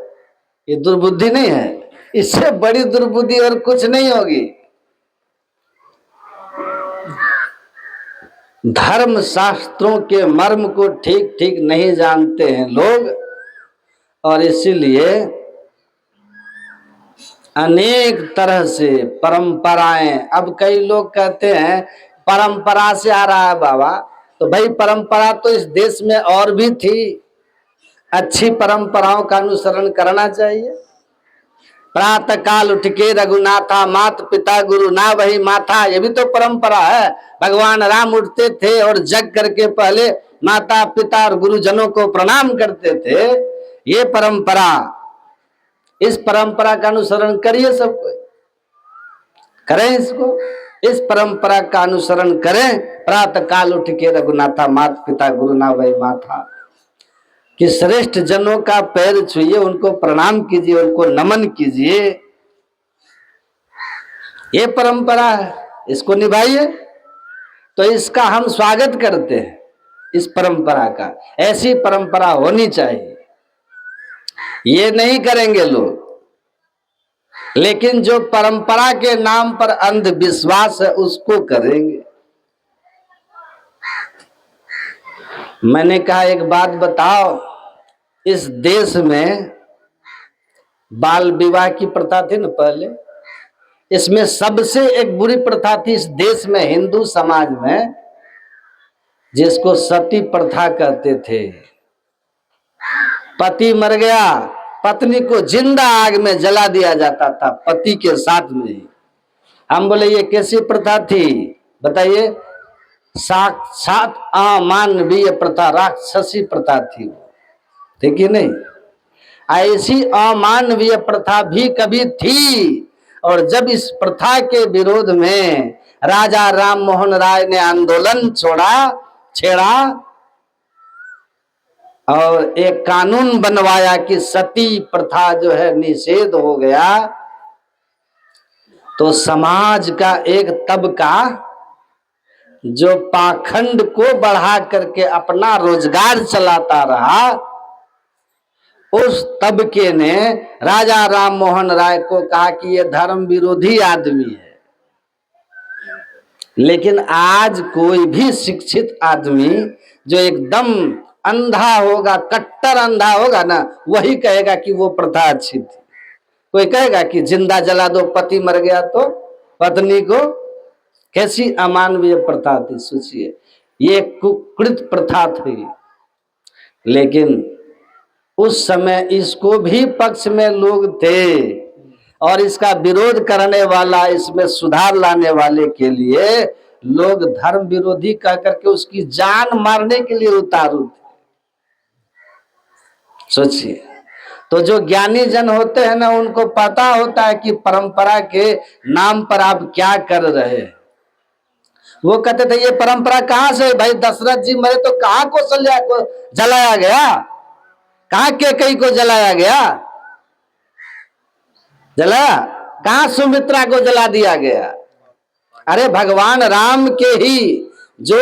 ये दुर्बुद्धि नहीं है? इससे बड़ी दुर्बुद्धि और कुछ नहीं होगी। धर्म शास्त्रों के मर्म को ठीक ठीक नहीं जानते हैं लोग, और इसीलिए अनेक तरह से परंपराएं। अब कई लोग कहते हैं परंपरा से आ रहा है बाबा, तो भाई परंपरा तो इस देश में और भी थी, अच्छी परंपराओं का अनुसरण करना चाहिए। प्रातः काल उठ के रघुनाथा, मात पिता गुरु ना वही माथा, ये भी तो परंपरा है। भगवान राम उठते थे और जग करके पहले माता पिता और गुरुजनों को प्रणाम करते थे। ये परंपरा, इस परंपरा का अनुसरण करिए, सब कोई करें इसको, इस परंपरा का अनुसरण करें। प्रातः काल उठ के रघुनाथा, माता पिता गुरु ना वही माथा, कि श्रेष्ठ जनों का पैर छुइए, उनको प्रणाम कीजिए, उनको नमन कीजिए। ये परंपरा है, इसको निभाइए। तो इसका हम स्वागत करते हैं, इस परंपरा का। ऐसी परंपरा होनी चाहिए। ये नहीं करेंगे लोग, लेकिन जो परंपरा के नाम पर अंधविश्वास है उसको करेंगे। मैंने कहा एक बात बताओ, इस देश में बाल विवाह की प्रथा थी ना पहले, इसमें सबसे एक बुरी प्रथा थी इस देश में, हिंदू समाज में, जिसको सती प्रथा कहते थे। पति मर गया, पत्नी को जिंदा आग में जला दिया जाता था, पति के साथ में। हम बोले ये कैसी प्रथा थी बताइए? साक्षात अमानवीय प्रथा, राक्षसी प्रथा थी, ठीक है नहीं? ऐसी अमानवीय प्रथा भी कभी थी। और जब इस प्रथा के विरोध में राजा राम मोहन राय ने आंदोलन छेड़ा और एक कानून बनवाया कि सती प्रथा जो है निषेध हो गया, तो समाज का एक तबका जो पाखंड को बढ़ा करके अपना रोजगार चलाता रहा, उस तबके ने राजा राम मोहन राय को कहा कि ये धर्म विरोधी आदमी है। लेकिन आज कोई भी शिक्षित आदमी जो एकदम अंधा होगा, कट्टर अंधा होगा ना, वही कहेगा कि वो प्रथा अच्छी थी। कोई कहेगा कि जिंदा जला दो, पति मर गया तो पत्नी को, कैसी अमानवीय प्रथा थी, सोचिए। ये कुकृत प्रथा थी। लेकिन उस समय इसको भी पक्ष में लोग थे, और इसका विरोध करने वाला, इसमें सुधार लाने वाले के लिए लोग धर्म विरोधी कह करके उसकी जान मारने के लिए उतारू थे। सोचिए। तो जो ज्ञानी जन होते हैं ना, उनको पता होता है कि परंपरा के नाम पर आप क्या कर रहे हैं। वो कहते थे ये परंपरा कहां से? भाई दशरथ जी मरे तो कहां कौशल्या को जलाया गया, कहां कैकेयी को जलाया गया, जलाया कहां सुमित्रा को जला दिया गया? अरे भगवान राम के ही, जो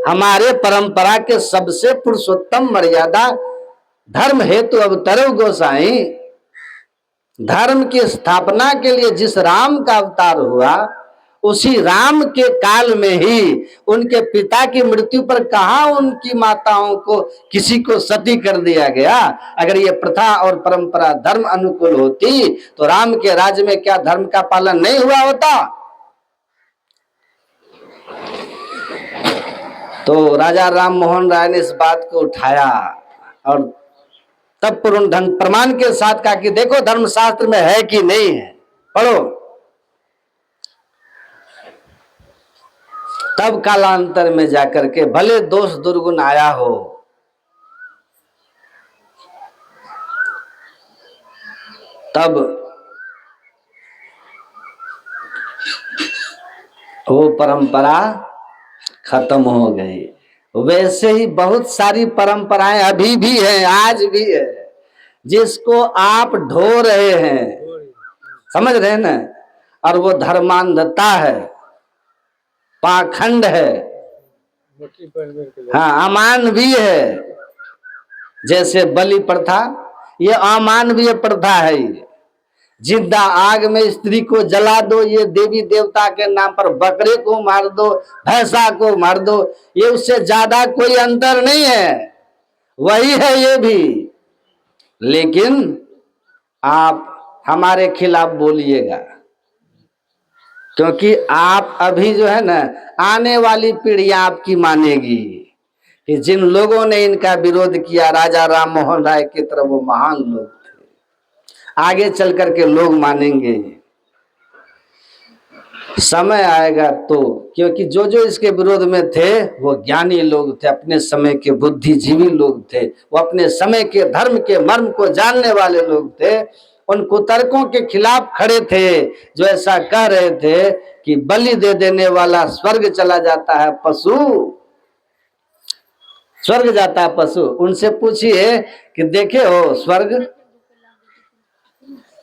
हमारे परंपरा के सबसे पुरुषोत्तम मर्यादा धर्म हेतु अवतरो गोसाई, धर्म की स्थापना के लिए जिस राम का अवतार हुआ, उसी राम के काल में ही उनके पिता की मृत्यु पर कहां उनकी माताओं को किसी को सती कर दिया गया? अगर ये प्रथा और परंपरा धर्म अनुकूल होती तो राम के राज्य में क्या धर्म का पालन नहीं हुआ होता? तो राजा राम मोहन राय ने इस बात को उठाया और तब पूर्ण ढंग प्रमाण के साथ कहा कि देखो धर्मशास्त्र में है कि नहीं है, पढ़ो। तब कालांतर में जाकर के भले दोष दुर्गुण आया हो, तब वो परंपरा खत्म हो गई। वैसे ही बहुत सारी परंपराएं अभी भी हैं, आज भी है, जिसको आप ढो रहे हैं, समझ रहे हैं ना? और वो धर्मांधता है, पाखंड है, हाँ अमानवीय है। जैसे बलि प्रथा, ये अमानवीय प्रथा है। जिंदा आग में स्त्री को जला दो, ये देवी देवता के नाम पर बकरे को मार दो, भैंसा को मार दो, ये उससे ज्यादा कोई अंतर नहीं है, वही है ये भी। लेकिन आप हमारे खिलाफ बोलिएगा, क्योंकि आप अभी जो है ना, आने वाली पीढ़ियां आपकी मानेगी कि जिन लोगों ने इनका विरोध किया, राजा राम मोहन राय की तरह, वो महान लोग थे। आगे चल करके लोग मानेंगे। समय आएगा तो, क्योंकि जो जो इसके विरोध में थे वो ज्ञानी लोग थे, अपने समय के बुद्धिजीवी लोग थे, वो अपने समय के धर्म के मर्म को जानने वाले लोग थे। उन कुतर्कों के खिलाफ खड़े थे जो ऐसा कह रहे थे कि बलि दे देने वाला स्वर्ग चला जाता है पशु, स्वर्ग जाता है पशु। उनसे पूछिए कि देखे हो स्वर्ग,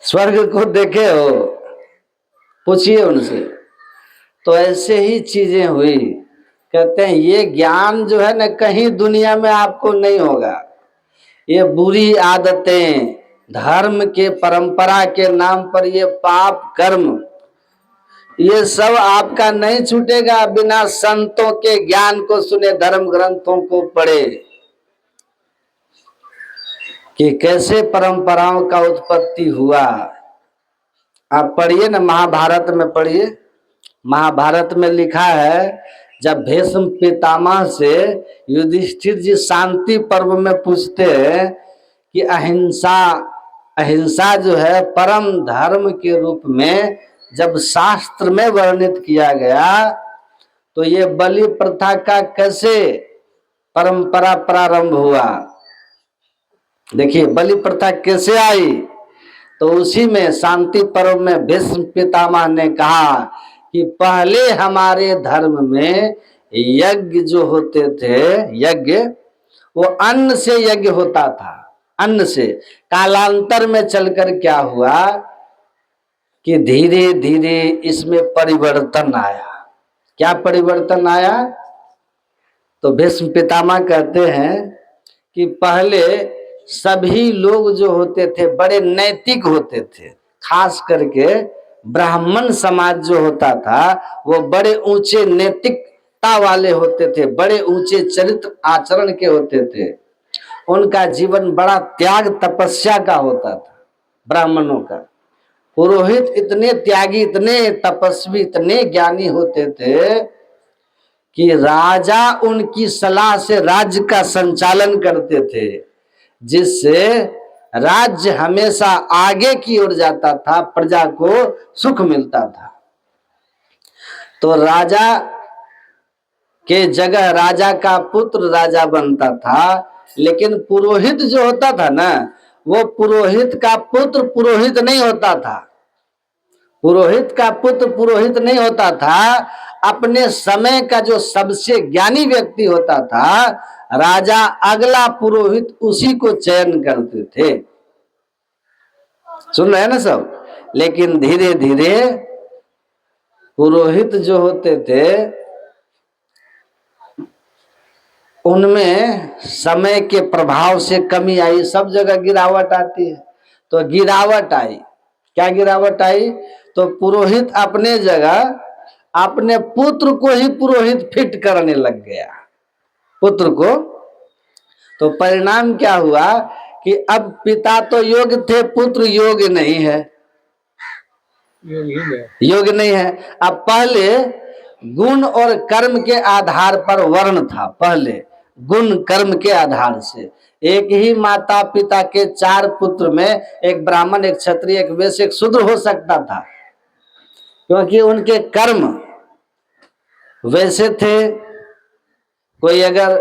स्वर्ग को देखे हो, पूछिए उनसे। तो ऐसे ही चीजें हुई। कहते हैं ये ज्ञान जो है ना कहीं दुनिया में आपको नहीं होगा। ये बुरी आदतें, धर्म के परंपरा के नाम पर ये पाप कर्म, ये सब आपका नहीं छूटेगा बिना संतों के ज्ञान को सुने, धर्म ग्रंथों को पढ़े कि कैसे परंपराओं का उत्पत्ति हुआ। आप पढ़िए ना, महाभारत में पढ़िए। महाभारत में लिखा है जब भीष्म पितामह से युधिष्ठिर जी शांति पर्व में पूछते हैं कि अहिंसा, अहिंसा जो है परम धर्म के रूप में जब शास्त्र में वर्णित किया गया तो ये बलि प्रथा का कैसे परंपरा प्रारंभ हुआ। देखिए बलि प्रथा कैसे आई। तो उसी में शांति पर्व में भीष्म पितामह ने कहा कि पहले हमारे धर्म में यज्ञ जो होते थे, यज्ञ वो अन्न से यज्ञ होता था, अन्न से। कालांतर में चलकर क्या हुआ कि धीरे धीरे इसमें परिवर्तन आया। क्या परिवर्तन आया? तो भीष्म पितामह कहते हैं कि पहले सभी लोग जो होते थे बड़े नैतिक होते थे, खास करके ब्राह्मण समाज जो होता था वो बड़े ऊंचे नैतिकता वाले होते थे, बड़े ऊंचे चरित्र आचरण के होते थे। उनका जीवन बड़ा त्याग तपस्या का होता था ब्राह्मणों का। पुरोहित इतने त्यागी, इतने तपस्वी, इतने ज्ञानी होते थे कि राजा उनकी सलाह से राज्य का संचालन करते थे, जिससे राज्य हमेशा आगे की ओर जाता था, प्रजा को सुख मिलता था। तो राजा के जगह राजा का पुत्र राजा बनता था, लेकिन पुरोहित जो होता था ना, वो पुरोहित का पुत्र पुरोहित नहीं होता था। पुरोहित का पुत्र पुरोहित नहीं होता था। अपने समय का जो सबसे ज्ञानी व्यक्ति होता था, राजा अगला पुरोहित उसी को चयन करते थे। सुन रहे हैं ना सब? लेकिन धीरे धीरे पुरोहित जो होते थे उनमें समय के प्रभाव से कमी आई, सब जगह गिरावट आती है। तो गिरावट आई, क्या गिरावट आई? तो पुरोहित अपने जगह अपने पुत्र को ही पुरोहित फिट करने लग गया, पुत्र को। तो परिणाम क्या हुआ कि अब पिता तो योग्य थे, पुत्र योग्य नहीं है, योग्य नहीं है। अब पहले गुण और कर्म के आधार पर वर्ण था, पहले गुण कर्म के आधार से। एक ही माता पिता के 4 पुत्र में एक ब्राह्मण, एक क्षत्रिय, एक वैश्य, एक शूद्र हो सकता था, क्योंकि उनके कर्म वैसे थे। कोई अगर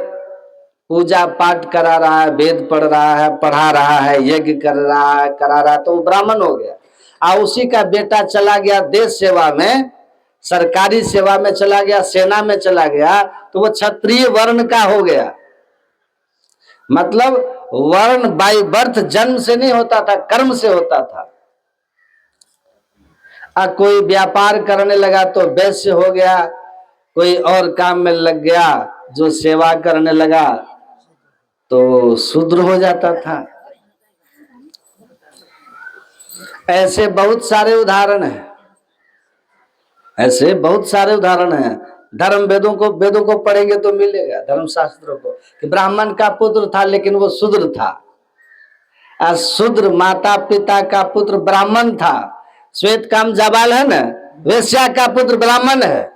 पूजा पाठ करा रहा है, वेद पढ़ रहा है, पढ़ा रहा है, यज्ञ कर रहा है, करा रहा है, तो वो ब्राह्मण हो गया। और उसी का बेटा चला गया देश सेवा में, सरकारी सेवा में चला गया, सेना में चला गया, तो वो क्षत्रिय वर्ण का हो गया। मतलब वर्ण बाय बर्थ, जन्म से नहीं होता था, कर्म से होता था। कोई व्यापार करने लगा तो वैश्य हो गया, कोई और काम में लग गया, जो सेवा करने लगा तो शूद्र हो जाता था। ऐसे बहुत सारे उदाहरण हैं, ऐसे बहुत सारे उदाहरण हैं। धर्म वेदों को पढ़ेंगे तो मिलेगा, धर्म शास्त्रों को, कि ब्राह्मण का पुत्र था लेकिन वो शूद्र था। शूद्र माता पिता का पुत्र ब्राह्मण था। श्वेत काम जाबाल है ना, वेश्या का पुत्र ब्राह्मण है,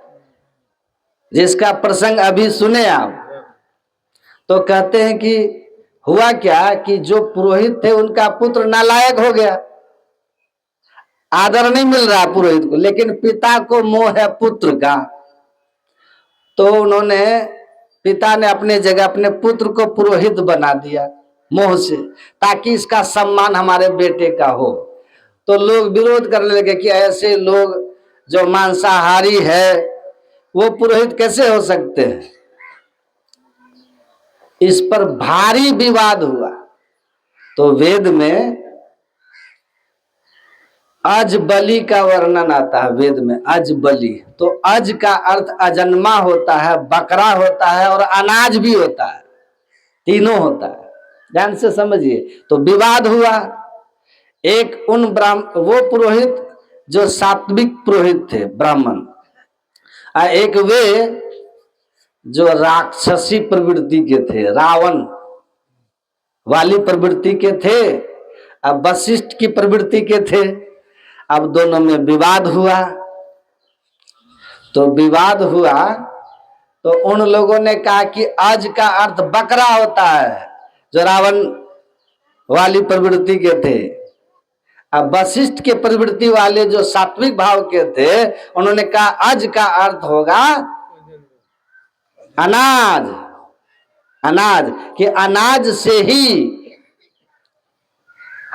जिसका प्रसंग अभी सुने आप। तो कहते हैं कि हुआ क्या कि जो पुरोहित थे उनका पुत्र नालायक हो गया। आदर नहीं मिल रहा पुरोहित को, लेकिन पिता को मोह है पुत्र का, तो उन्होंने, पिता ने अपने जगह अपने पुत्र को पुरोहित बना दिया मोह से, ताकि इसका सम्मान हमारे बेटे का हो। तो लोग विरोध करने लगे कि ऐसे लोग जो मांसाहारी है वो पुरोहित कैसे हो सकते हैं। इस पर भारी विवाद हुआ। तो वेद में अज बलि का वर्णन आता है, वेद में अज बलि। तो अज का अर्थ अजन्मा होता है, बकरा होता है और अनाज भी होता है, तीनों होता है, ध्यान से समझिए। तो विवाद हुआ। एक उन वो पुरोहित जो सात्विक पुरोहित थे, ब्राह्मण, एक वे जो राक्षसी प्रवृत्ति के थे, रावण वाली प्रवृत्ति के थे, अब वशिष्ठ की प्रवृत्ति के थे। अब दोनों में विवाद हुआ। तो विवाद हुआ तो उन लोगों ने कहा कि अज का अर्थ बकरा होता है, जो रावण वाली प्रवृत्ति के थे। अब वशिष्ठ के प्रवृत्ति वाले जो सात्विक भाव के थे, उन्होंने कहा अज का अर्थ होगा अनाज, अनाज कि अनाज से ही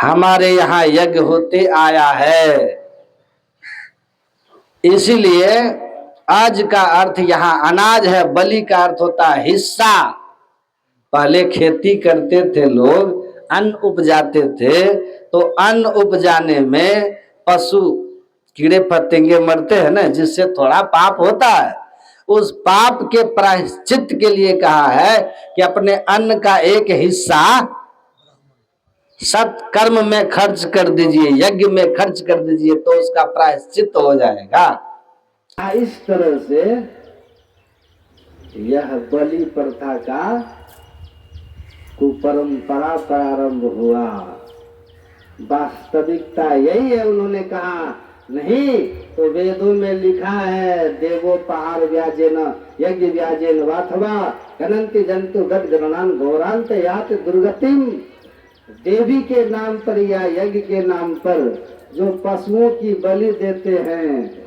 हमारे यहाँ यज्ञ होते आया है। इसीलिए आज का अर्थ यहाँ अनाज है, बलि का अर्थ होता है हिस्सा। पहले खेती करते थे लोग, अन्न उपजाते थे, तो अन्न उपजाने में पशु कीड़े फतिंगे मरते हैं ना, जिससे थोड़ा पाप होता है। उस पाप के प्रायश्चित के लिए कहा है कि अपने अन्न का एक हिस्सा सत्कर्म में खर्च कर दीजिए, यज्ञ में खर्च कर दीजिए, तो उसका प्रायश्चित हो जाएगा। इस तरह से यह बलि प्रथा का कुपरंपरा प्रारंभ हुआ। वास्तविकता यही है। उन्होंने कहा नहीं, तो वेदों में लिखा है देवोपहार व्याजेन यज्ञ व्याजेन वाथवा गणन्ति जंतु गद गणनान गौरांत यात दुर्गतिम। देवी के नाम पर या यज्ञ के नाम पर जो पशुओं की बलि देते हैं,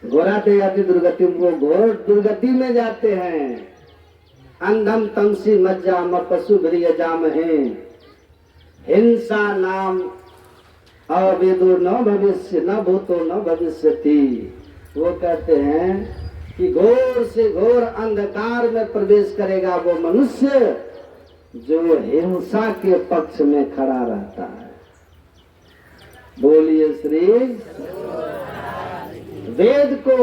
घोराते जाती दुर्गति, वो घोर दुर्गति में जाते हैं। अंधम तमसी मज्जाम पशु जाम है। हिंसा नाम अवेदो न भविष्य न भूतो न भविष्यति। वो कहते हैं कि घोर से घोर अंधकार में प्रवेश करेगा वो मनुष्य जो हिंसा के पक्ष में खड़ा रहता है। बोलिए श्री। वेद को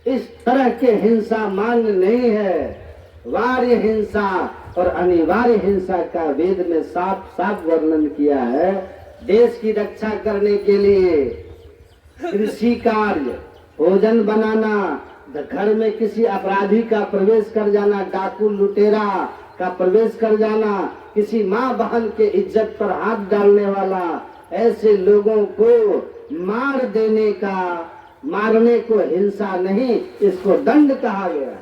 इस तरह के हिंसा मान्य नहीं है। वार्य हिंसा और अनिवार्य हिंसा का वेद में साफ साफ वर्णन किया है। देश की रक्षा करने के लिए कृषि कार्य, भोजन बनाना, घर में किसी अपराधी का प्रवेश कर जाना, डाकू लुटेरा का प्रवेश कर जाना, किसी माँ बहन के इज्जत पर हाथ डालने वाला, ऐसे लोगों को मार देने का, मारने को हिंसा नहीं, इसको दंड कहा गया।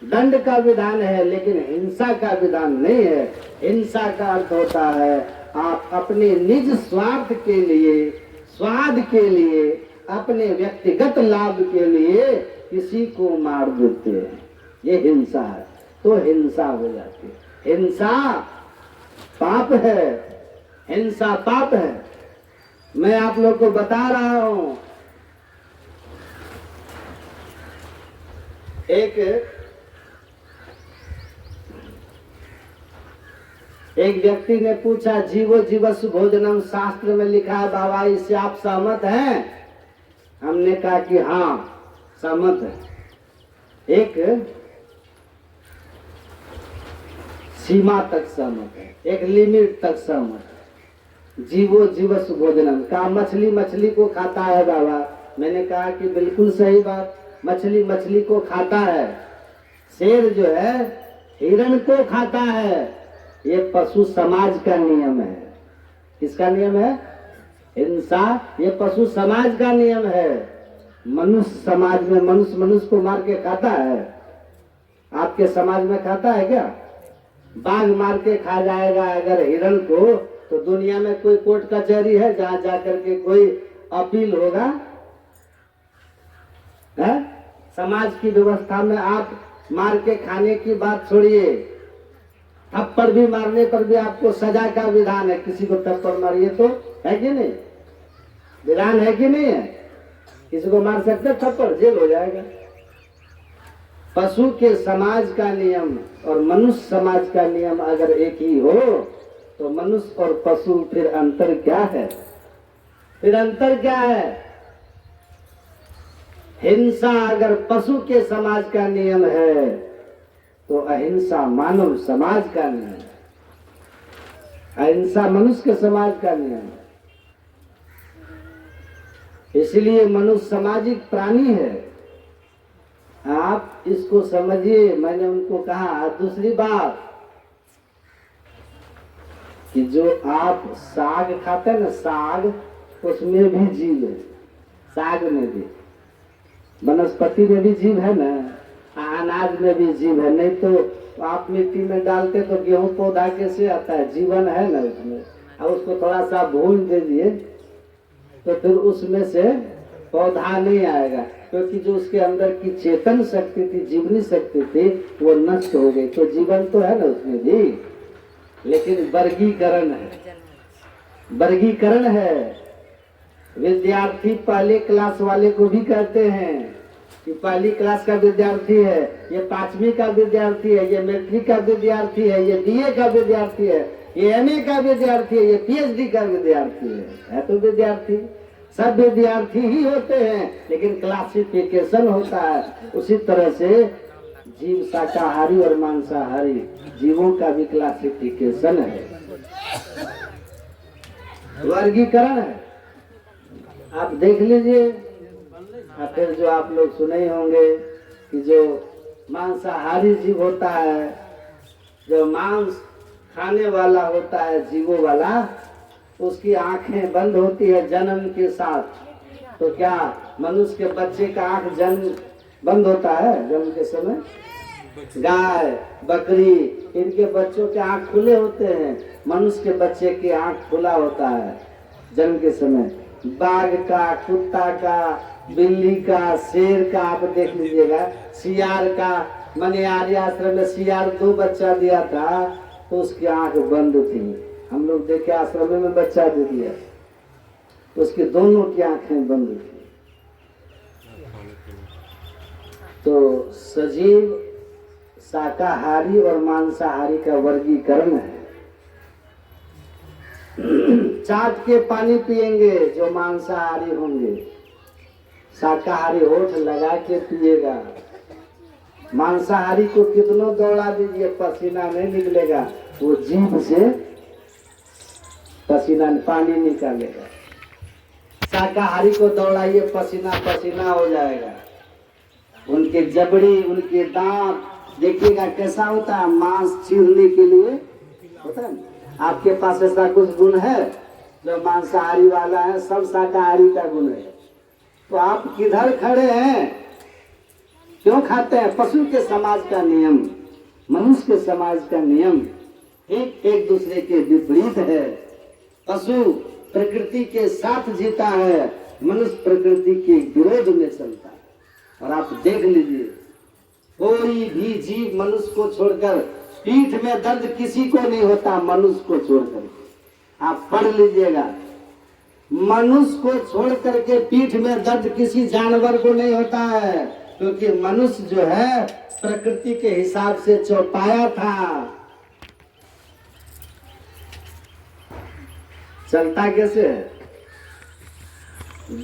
दंड का विधान है, लेकिन हिंसा का विधान नहीं है। हिंसा का अर्थ होता है आप अपने निज स्वार्थ के लिए, स्वाद के लिए, अपने व्यक्तिगत लाभ के लिए किसी को मार देते हैं, ये हिंसा है। तो हिंसा हो जाती है। हिंसा पाप है, हिंसा पाप है। मैं आप लोग को बता रहा हूं। एक व्यक्ति ने पूछा, जीवो जीवसु भोजनम शास्त्र में लिखा है बाबा, इससे आप सहमत हैं? हमने कहा कि हाँ सहमत है। एक सीमा तक सहमत है, एक लिमिट तक सहमत है। जीवो जीवसु भोजनम का मछली मछली को खाता है बाबा। मैंने कहा कि बिल्कुल सही बात, मछली मछली को खाता है। शेर जो है हिरण को खाता है। ये पशु समाज का नियम है। किसका नियम है? हिंसा। ये पशु समाज का नियम है। मनुष्य समाज में मनुष्य मनुष्य को मार के खाता है। आपके समाज में खाता है क्या? बाघ मार के खा जाएगा अगर हिरण को, तो दुनिया में कोई कोर्ट कचहरी है जहां जाकर के कोई अपील होगा? है? समाज की व्यवस्था में आप मार के खाने की बात छोड़िए, थप्पड़ भी मारने पर भी आपको सजा का विधान है। किसी को थप्पड़ मारिए तो, है कि नहीं? विधान है कि नहीं है? किसी को मार सकते थप्पड़, जेल हो जाएगा। पशु के समाज का नियम और मनुष्य समाज का नियम अगर एक ही हो तो मनुष्य और पशु फिर अंतर क्या है? फिर अंतर क्या है? हिंसा अगर पशु के समाज का नियम है तो अहिंसा मानव समाज का नियम है, अहिंसा मनुष्य के समाज का नियम है। इसलिए मनुष्य सामाजिक प्राणी है। आप इसको समझिए। मैंने उनको कहा दूसरी बात कि जो आप साग खाते हैं ना, साग, उसमें भी जीव है। साग में भी, वनस्पति में भी जीव है ना, अनाज में भी जीव है। नहीं तो आप मिट्टी में डालते तो गेहूं पौधा कैसे आता है? जीवन है ना उसमें। और उसको थोड़ा सा भून दे दिए तो फिर उसमें से पौधा नहीं आएगा, क्योंकि जो उसके अंदर की चेतन शक्ति थी, जीवनी शक्ति थी, वो नष्ट हो गई। तो जीवन तो है ना उसमें भी, लेकिन वर्गीकरण है, वर्गीकरण है। विद्यार्थी पहले क्लास वाले को भी कहते हैं कि पहली क्लास का विद्यार्थी है, ये 5वीं का विद्यार्थी है, ये मैट्रिक का विद्यार्थी है, ये बीए का विद्यार्थी है, ये एमए का विद्यार्थी है, ये पीएचडी का विद्यार्थी है तो विद्यार्थी। सब विद्यार्थी ही होते हैं, लेकिन क्लासिफिकेशन होता है। उसी तरह से जीव शाकाहारी और मांसाहारी जीवों का भी क्लासिफिकेशन है, वर्गीकरण है। आप देख लीजिए। फिर जो आप लोग सुने ही होंगे कि जो मांसाहारी जीव होता है, जो मांस खाने वाला होता है, जीवों वाला, उसकी आंखें बंद होती है जन्म के साथ। तो क्या मनुष्य के बच्चे का आंख जन्म बंद होता है जन्म के समय? गाय, बकरी, इनके बच्चों के आंख खुले होते हैं। मनुष्य के बच्चे की आंख खुला होता है जन्म के समय। बाघ का, कुत्ता का, बिल्ली का, शेर का आप देख लीजिएगा। सियार का, मैंने आर्य आश्रम में सियार 2 बच्चा दिया था तो उसकी आंख बंद थी। हम लोग देखे आश्रम में बच्चा दे दिया तो उसकी दोनों की आंखें बंद थी। तो सजीव शाकाहारी और मांसाहारी का वर्गीकरण है। चाट के पानी पिएंगे जो मांसाहारी होंगे, शाकाहारी होठ लगा के पिएगा। मांसाहारी को कितनों दौड़ा दीजिए पसीना नहीं निकलेगा, वो जीभ से पसीना पानी निकालेगा। शाकाहारी को दौड़ाइए, पसीना पसीना हो जाएगा। उनके जबड़ी, उनके दांत देखिएगा कैसा होता है, मांस चीरने के लिए होता है। आपके पास ऐसा कुछ गुण है जो मांसाहारी वाला है? सब शाकाहारी का गुण है। तो आप किधर खड़े हैं? क्यों खाते हैं? पशु के समाज का नियम, मनुष्य के समाज का नियम एक दूसरे के विपरीत है। पशु प्रकृति के साथ जीता है, मनुष्य प्रकृति के विरोध में चलता है। और आप देख लीजिए, कोई भी जीव मनुष्य को छोड़कर, पीठ में दर्द किसी को नहीं होता मनुष्य को छोड़कर। आप पढ़ लीजिएगा, मनुष्य को छोड़ करके पीठ में दर्द किसी जानवर को नहीं होता है, क्योंकि मनुष्य जो है प्रकृति के हिसाब से चौपाया था। चलता कैसे है?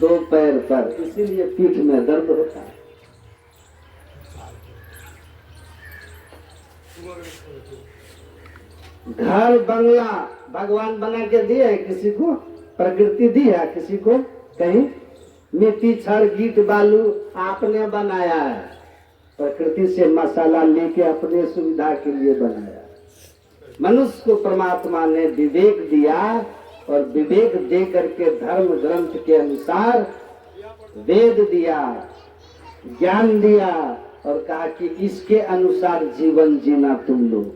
2 पैर पर, इसीलिए पीठ में दर्द होता है। घर बंगला भगवान बना के दिए है किसी को? प्रकृति दी है किसी को? कहीं मिट्टी, छड़, गीट, बालू आपने बनाया है। प्रकृति से मसाला लेके अपने सुविधा के लिए बनाया। मनुष्य को परमात्मा ने विवेक दिया और विवेक दे करके धर्म ग्रंथ के अनुसार वेद दिया, ज्ञान दिया और कहा कि इसके अनुसार जीवन जीना तुम लोग,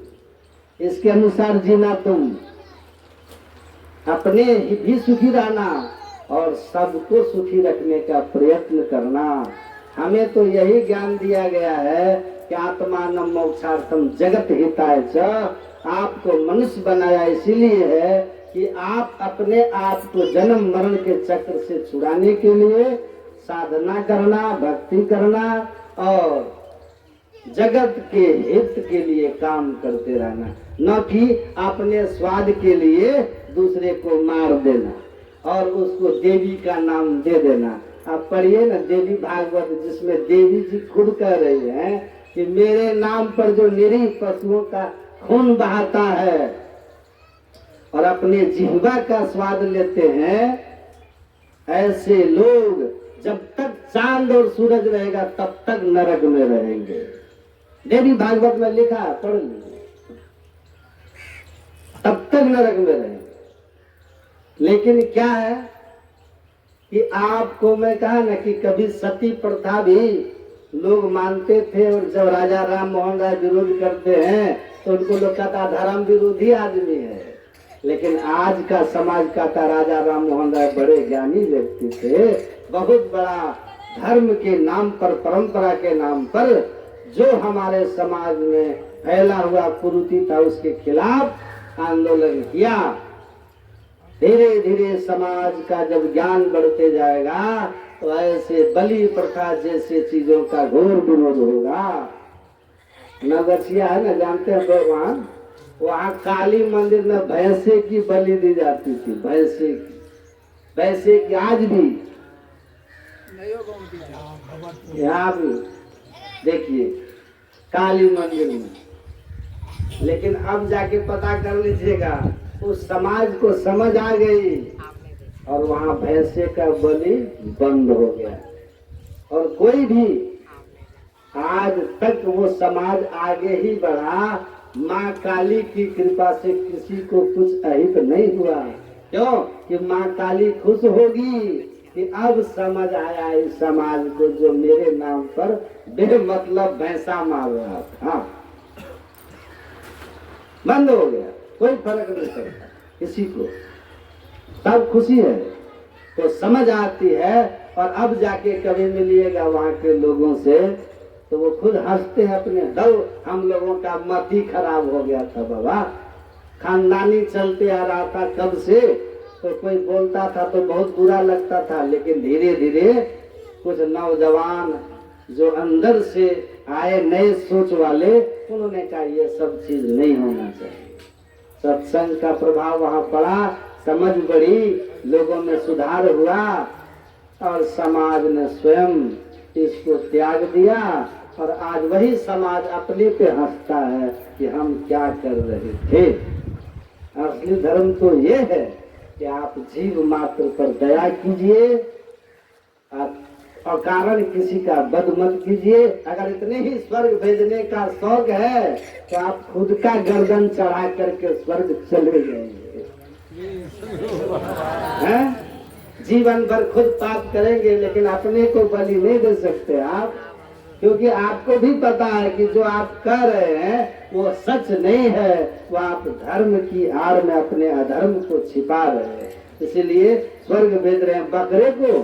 इसके अनुसार जीना तुम। अपने ही भी सुखी रहना और सबको सुखी रखने का प्रयत्न करना। हमें तो यही ज्ञान दिया गया है कि आत्मानं मोक्षार्थम जगत हिताय च। आपको मनुष्य बनाया इसीलिए है कि आप अपने आप को जन्म मरण के चक्र से छुड़ाने के लिए साधना करना, भक्ति करना और जगत के हित के लिए काम करते रहना, न कि अपने स्वाद के लिए दूसरे को मार देना और उसको देवी का नाम दे देना। आप पढ़िए ना देवी भागवत, जिसमें देवी जी खुद कह रही हैं कि मेरे नाम पर जो निरीह पशुओं का खून बहाता है और अपने जिह्वा का स्वाद लेते हैं, ऐसे लोग जब तक चांद और सूरज रहेगा तब तक नरक में रहेंगे। देवी भागवत में लिखा है, पढ़ लीजिए, तब तक नरक में रहेंगे। लेकिन क्या है कि आपको मैं कहा ना कि कभी सती प्रथा भी लोग मानते थे और जब राजा राम मोहन राय विरोध करते हैं तो उनको लोग कहता धर्म विरोधी आदमी है। लेकिन आज का समाज कहता राजा राम मोहन राय बड़े ज्ञानी व्यक्ति थे, बहुत बड़ा धर्म के नाम पर, परंपरा के नाम पर जो हमारे समाज में फैला हुआ कुरीति था उसके खिलाफ आंदोलन किया। धीरे धीरे समाज का जब ज्ञान बढ़ते जाएगा तो ऐसे बलि प्रथा जैसे चीजों का घोर विरोध होगा। नवगछिया है ना, जानते हैं भगवान, वहाँ काली मंदिर में भैंसे की बलि दी जाती थी, भैंसे की आज भी यहाँ भी देखिए काली मंदिर में। लेकिन अब जाके पता कर लीजिएगा, उस समाज को समझ आ गई और वहाँ भैंसे का बलि बंद हो गया। और कोई भी आज तक वो समाज आगे ही बढ़ा। माँ काली की कृपा से किसी को कुछ अहित नहीं हुआ। क्यों? कि माँ काली खुश होगी कि अब समझ आया इस समाज को जो मेरे नाम पर बेमतलब भैंसा मार रहा था, बंद हो गया। कोई फर्क नहीं पड़ता किसी को, सब खुशी है। तो समझ आती है। और अब जाके कभी मिलिएगा वहाँ के लोगों से तो वो खुद हंसते हैं अपने, दो हम लोगों का मत ही खराब हो गया था बाबा, खानदानी चलते आ रहा था कब से, तो कोई बोलता था तो बहुत बुरा लगता था। लेकिन धीरे धीरे कुछ नौजवान जो अंदर से आए नए सोच वाले, उन्होंने कहा ये सब चीज नहीं होना चाहिए। सत्संग का प्रभाव वहाँ पड़ा, समझ बढ़ी, लोगों में सुधार हुआ और समाज ने स्वयं इसको त्याग दिया। और आज वही समाज अपने पे हंसता है कि हम क्या कर रहे थे। असली धर्म तो ये है कि आप जीव मात्र पर दया कीजिए, अकारण किसी का बद मत कीजिए। अगर इतने ही स्वर्ग भेजने का शौक है तो आप खुद का गर्दन चढ़ा करके स्वर्ग चले जाएंगे। हैं? जीवन भर खुद पाप करेंगे लेकिन अपने को बलि नहीं दे सकते आप, क्योंकि आपको भी पता है कि जो आप कर रहे हैं वो सच नहीं है। वो आप धर्म की आड़ में अपने अधर्म को छिपा रहे हैं, इसलिए स्वर्ग भेज रहे हैं बकरे को।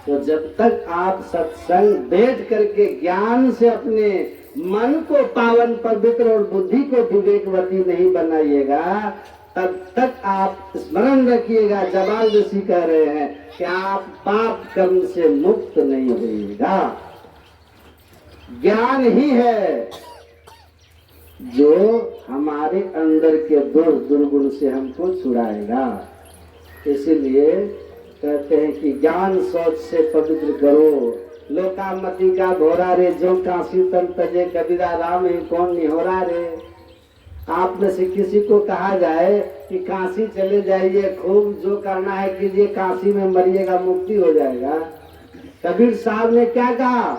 तो जब तक आप सत्संग बैठ करके ज्ञान से अपने मन को पावन पवित्र और बुद्धि को विवेकवती नहीं बनाइएगा, तब तक आप स्मरण रखिएगा, जमाल ऋषि कह रहे हैं कि आप पाप कर्म से मुक्त नहीं होइएगा। ज्ञान ही है जो हमारे अंदर के दोष दुर्गुण से हमको छुड़ाएगा। इसीलिए कहते हैं कि ज्ञान सोच से पवित्र करो, लोकामति का घोरा रे, जो काशी तन तजे कबीरा राम ही कौन निहोरा रे। आप में से किसी को कहा जाए कि काशी चले जाइए, खूब जो करना है कीजिए, काशी में मरिएगा मुक्ति हो जाएगा। कबीर साहब ने क्या कहा?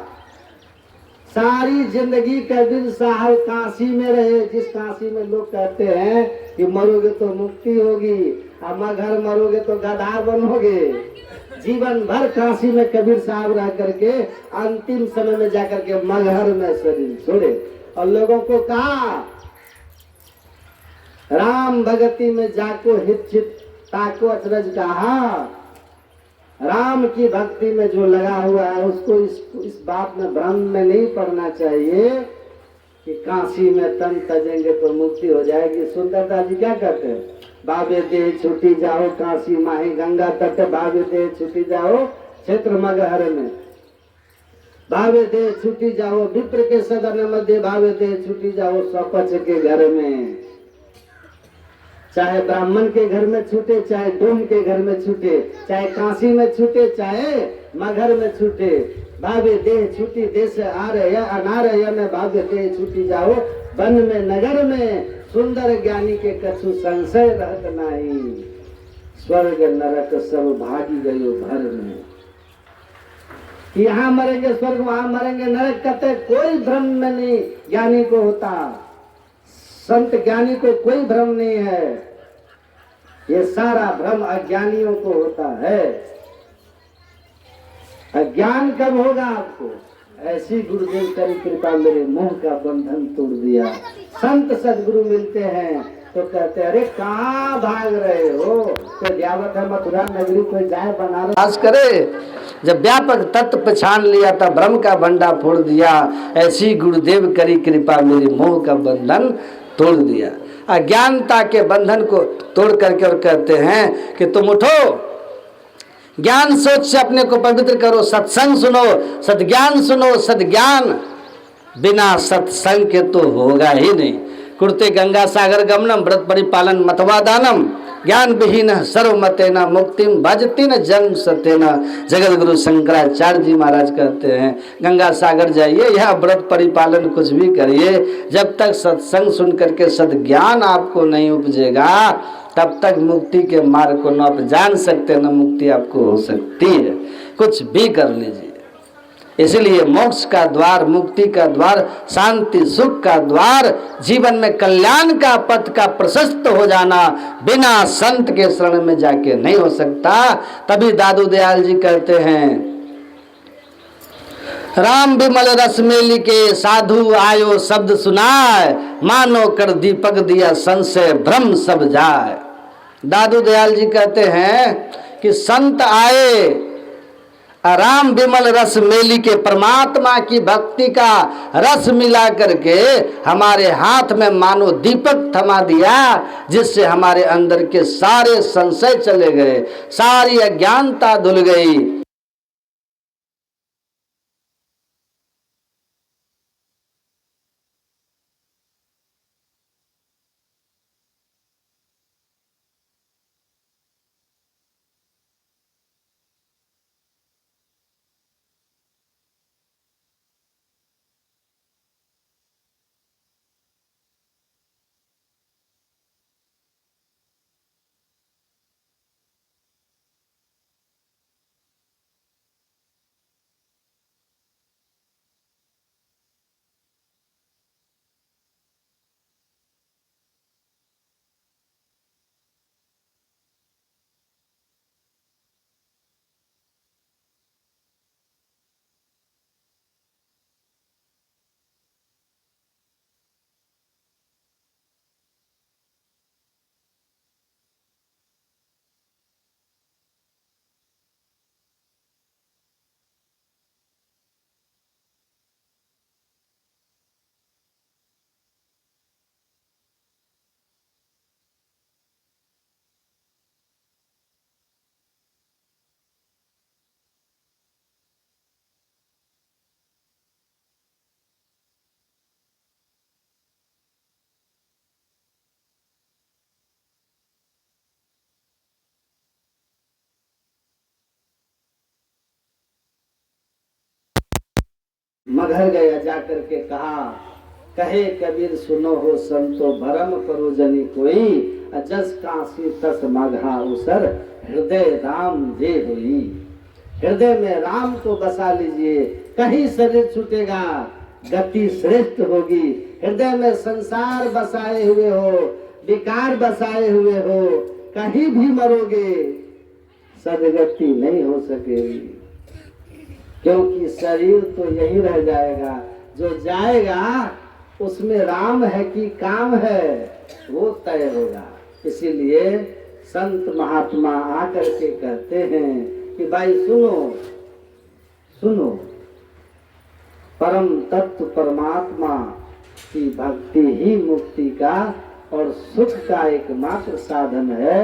सारी जिंदगी कबीर साहब काशी में रहे, जिस काशी में लोग कहते हैं कि मरोगे तो मुक्ति होगी, मगर मरोगे तो गधा बनोगे। जीवन भर काशी में कबीर साहब रह करके अंतिम समय में जाकर के मगहर में शरीर छोड़े। और लोगों को कहा राम भगति में जाको हित चित ताको अचरज कहा। राम की भक्ति में जो लगा हुआ है उसको इस बात में भ्रम में नहीं पड़ना चाहिए कि काशी में तन तजेंगे तो मुक्ति हो जाएगी। सुंदरदास जी क्या कहते हैं? बाबे दे छुट्टी जाओ काशी माही गंगा तट, बाबे दे छुट्टी जाओ क्षेत्र मगहर में, भावे दे छुट्टी जाओ विप्र के सदन मध्य, भावे दे छुट्टी जाओ स्वपच के घर में। चाहे ब्राह्मण के घर में छूटे, चाहे डोम के घर में छूटे, चाहे काशी में छूटे, चाहे मगर में छूटे, भावे दे छुट्टी देश आर्य अनार्य में, भावे दे छुट्टी जाओ वन में नगर में। सुंदर ज्ञानी के कछु संशय रहत नहीं, स्वर्ग नरक सब भागी गयो भर में। यहाँ मरेंगे स्वर्ग, वहां मरेंगे नरक, कहते कोई भ्रम में नहीं ज्ञानी को होता। संत ज्ञानी को कोई भ्रम नहीं है, ये सारा भ्रम अज्ञानियों को होता है। अज्ञान कब होगा आपको? ऐसी गुरुदेव करी कृपा मेरे मोह का बंधन तोड़ दिया। संत सदगुरु मिलते हैं तो कहते अरे कहाँ भाग रहे हो? तो जावत है मथुरा नगरी, कोई जाए बनारस। आज करे जब व्यापक तत्व पहचान लिया तब भ्रम का भंडा फोड़ दिया। ऐसी गुरुदेव करी कृपा मेरी मोह का बंधन तोड़ दिया। अज्ञानता के बंधन को तोड़ करके और कहते हैं कि तुम उठो, ज्ञान सोच से अपने को पवित्र करो, सत्संग सुनो, सद्ज्ञान सुनो। सद्ज्ञान बिना सत्संग के तो होगा ही नहीं। कुर्ते गंगा सागर गमनम व्रत परिपालन मथवा दानम, ज्ञान विहीन सर्वमतेन मुक्तिम भजति न जन्म सत्येन। जगत गुरु शंकराचार्य जी महाराज कहते हैं गंगा सागर जाइए, यह व्रत परिपालन कुछ भी करिए, जब तक सत्संग सुन करके सद्ज्ञान आपको नहीं उपजेगा तब तक मुक्ति के मार्ग को न आप जान सकते न मुक्ति आपको हो सकती है। कुछ भी कर लीजिए। इसलिए मोक्ष का द्वार, मुक्ति का द्वार, शांति सुख का द्वार, जीवन में कल्याण का पथ का प्रशस्त हो जाना बिना संत के शरण में जाके नहीं हो सकता। तभी दादू दयाल जी कहते हैं राम विमल रस मेली के साधु आयो शब्द सुनाए, मानो कर दीपक दिया संशय भ्रम सब जाए। दादू दयाल जी कहते हैं कि संत आए, राम विमल रस मेली के, परमात्मा की भक्ति का रस मिला करके हमारे हाथ में मानो दीपक थमा दिया, जिससे हमारे अंदर के सारे संशय चले गए, सारी अज्ञानता धुल गई। मगर गया जाकर के कहा, कहे कबीर सुनो हो संतो भरम करो जनी कोई, जस काशी तस मघा उसर हृदय राम दे हुई। हृदय में राम को बसा लीजिए, कहीं शरीर छूटेगा गति श्रेष्ठ होगी। हृदय में संसार बसाए हुए हो, विकार बसाए हुए हो, कहीं भी मरोगे सदगति नहीं हो सकेगी, क्योंकि शरीर तो यही रह जाएगा। जो जाएगा उसमें राम है कि काम है? वो तय होगा। इसीलिए संत महात्मा आकर के कहते हैं कि भाई सुनो सुनो, परम तत्व परमात्मा की भक्ति ही मुक्ति का और सुख का एकमात्र साधन है।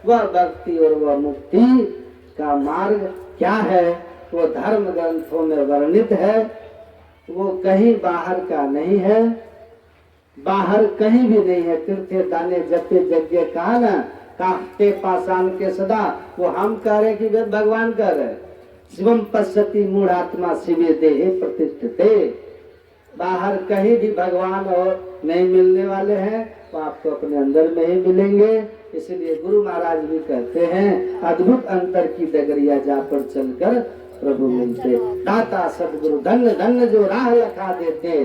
वह भक्ति और वह मुक्ति का मार्ग क्या है, वो धर्म ग्रंथों में वर्णित है। वो कहीं बाहर का नहीं है, बाहर कहीं भी नहीं है। तीर्थे दाने जपे यज्ञ कहा ना, काफते पाषाण के सदा, वो हम कह रहे कि वेद भगवान कह रहे। शिवम पश्यति मूढ़ात्मा शिवे देहे प्रतिष्ठिते। बाहर कहीं भी भगवान और नहीं मिलने वाले हैं, तो आपको अपने अंदर में ही मिलेंगे। इसलिए गुरु महाराज भी कहते हैं, अद्भुत अंतर की डगरिया जा पर चलकर प्रभु मिलते। दाता सतगुरु धन्य धन्य जो राह लखा देते।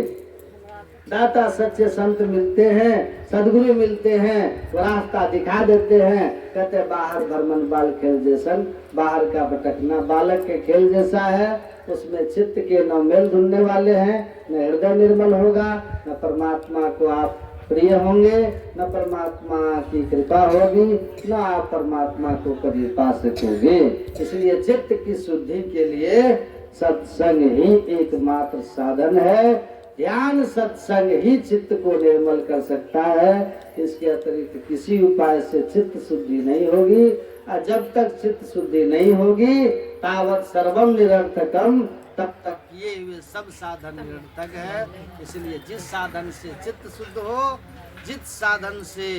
दाता सच्चे संत मिलते हैं, सदगुरु मिलते हैं, वो रास्ता दिखा देते हैं। कहते बाहर भरमन बाल खेल जैसन, बाहर का भटकना बालक के खेल जैसा है। उसमें चित्त के न मेल ढूंढने वाले हैं, न हृदय निर्मल होगा, न परमात्मा को आप प्रिय होंगे, न परमात्मा की कृपा होगी, न आप परमात्मा को कभी पा सकोगे। इसलिए चित्त की शुद्धि के लिए सत्संग ही एकमात्र साधन है। ध्यान सत्संग ही चित्त को निर्मल कर सकता है। इसके अतिरिक्त किसी उपाय से चित्त शुद्धि नहीं होगी। और जब तक चित्त शुद्धि नहीं होगी, तावत सर्वम निरर्थकम, तब तक ये वे सब साधन निरर्थक है। इसलिए जिस साधन से चित्त शुद्ध हो, जिस साधन से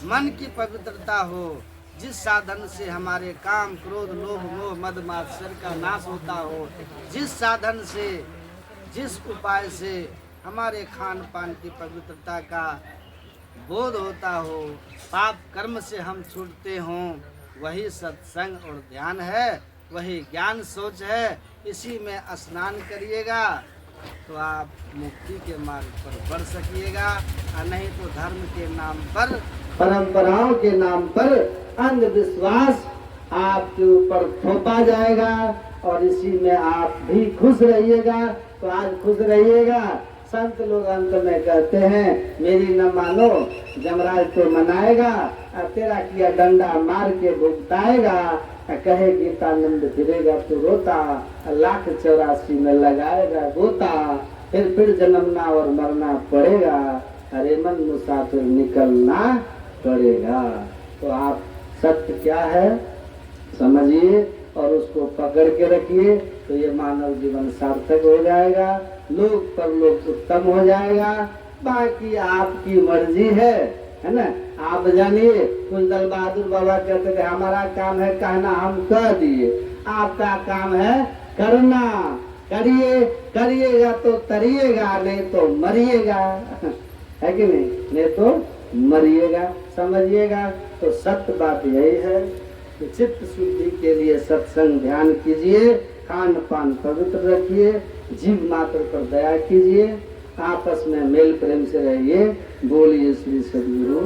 मन की पवित्रता हो, जिस साधन से हमारे काम क्रोध लोभ मोह मद मात्सर्य का नाश होता हो, जिस साधन से जिस उपाय से हमारे खान पान की पवित्रता का बोध होता हो, पाप कर्म से हम छूटते हों, वही सत्संग और ध्यान है, वही ज्ञान सोच है। इसी में स्नान करिएगा तो आप मुक्ति के मार्ग पर बढ़ सकिएगा, और नहीं तो धर्म के नाम पर, परंपराओं के नाम पर अंधविश्वास आपके ऊपर थोपा जाएगा, और इसी में आप भी खुश रहिएगा। तो आज खुश रहिएगा। संत लोग अंत में कहते हैं, मेरी न मानो जमराज तो मनाएगा, और तेरा किया डंडा मार के भुगताएगा। कहे गीतानंद फिरेगा तो रोता, 1,84,000 में लगाएगा गोता। फिर जन्मना और मरना पड़ेगा, अरे मन मुसाफिर निकलना पड़ेगा। तो आप सत्य क्या है समझिए और उसको पकड़ के रखिए, तो ये मानव जीवन सार्थक हो जाएगा, लोक परलोक उत्तम हो जाएगा। बाकी आपकी मर्जी है ना। आप जानिए, कुछ दल बहादुर बाबा कहते थे हमारा काम है कहना, हम कह दिए। आपका काम है करना। करिए, करिएगा तो तरिएगा, नहीं तो मरिएगा, है कि नहीं? नहीं तो मरिएगा, समझिएगा। तो सत्य बात यही है कि चित्त शुद्धि के लिए सत्संग ध्यान कीजिए, खान पान पवित्र रखिए, जीव मात्र पर दया कीजिए, आपस में मेल प्रेम से रहिए। बोलिए श्री सद्गुरु।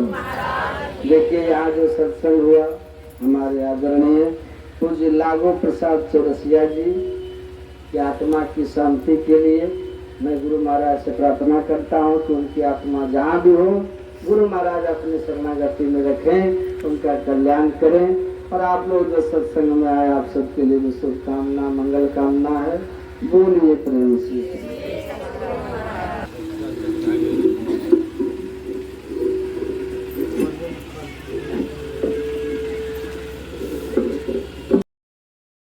देखिए यहाँ जो सत्संग हुआ, हमारे आदरणीय पूज्य लागू प्रसाद चौरसिया जी की आत्मा की शांति के लिए मैं गुरु महाराज से प्रार्थना करता हूँ कि उनकी आत्मा जहाँ भी हो, गुरु महाराज अपनी शरणागति में रखें, उनका कल्याण करें। और आप लोग जो सत्संग में आए, आप सबके लिए भी शुभकामना मंगल कामना है। बोलिए प्रेम से।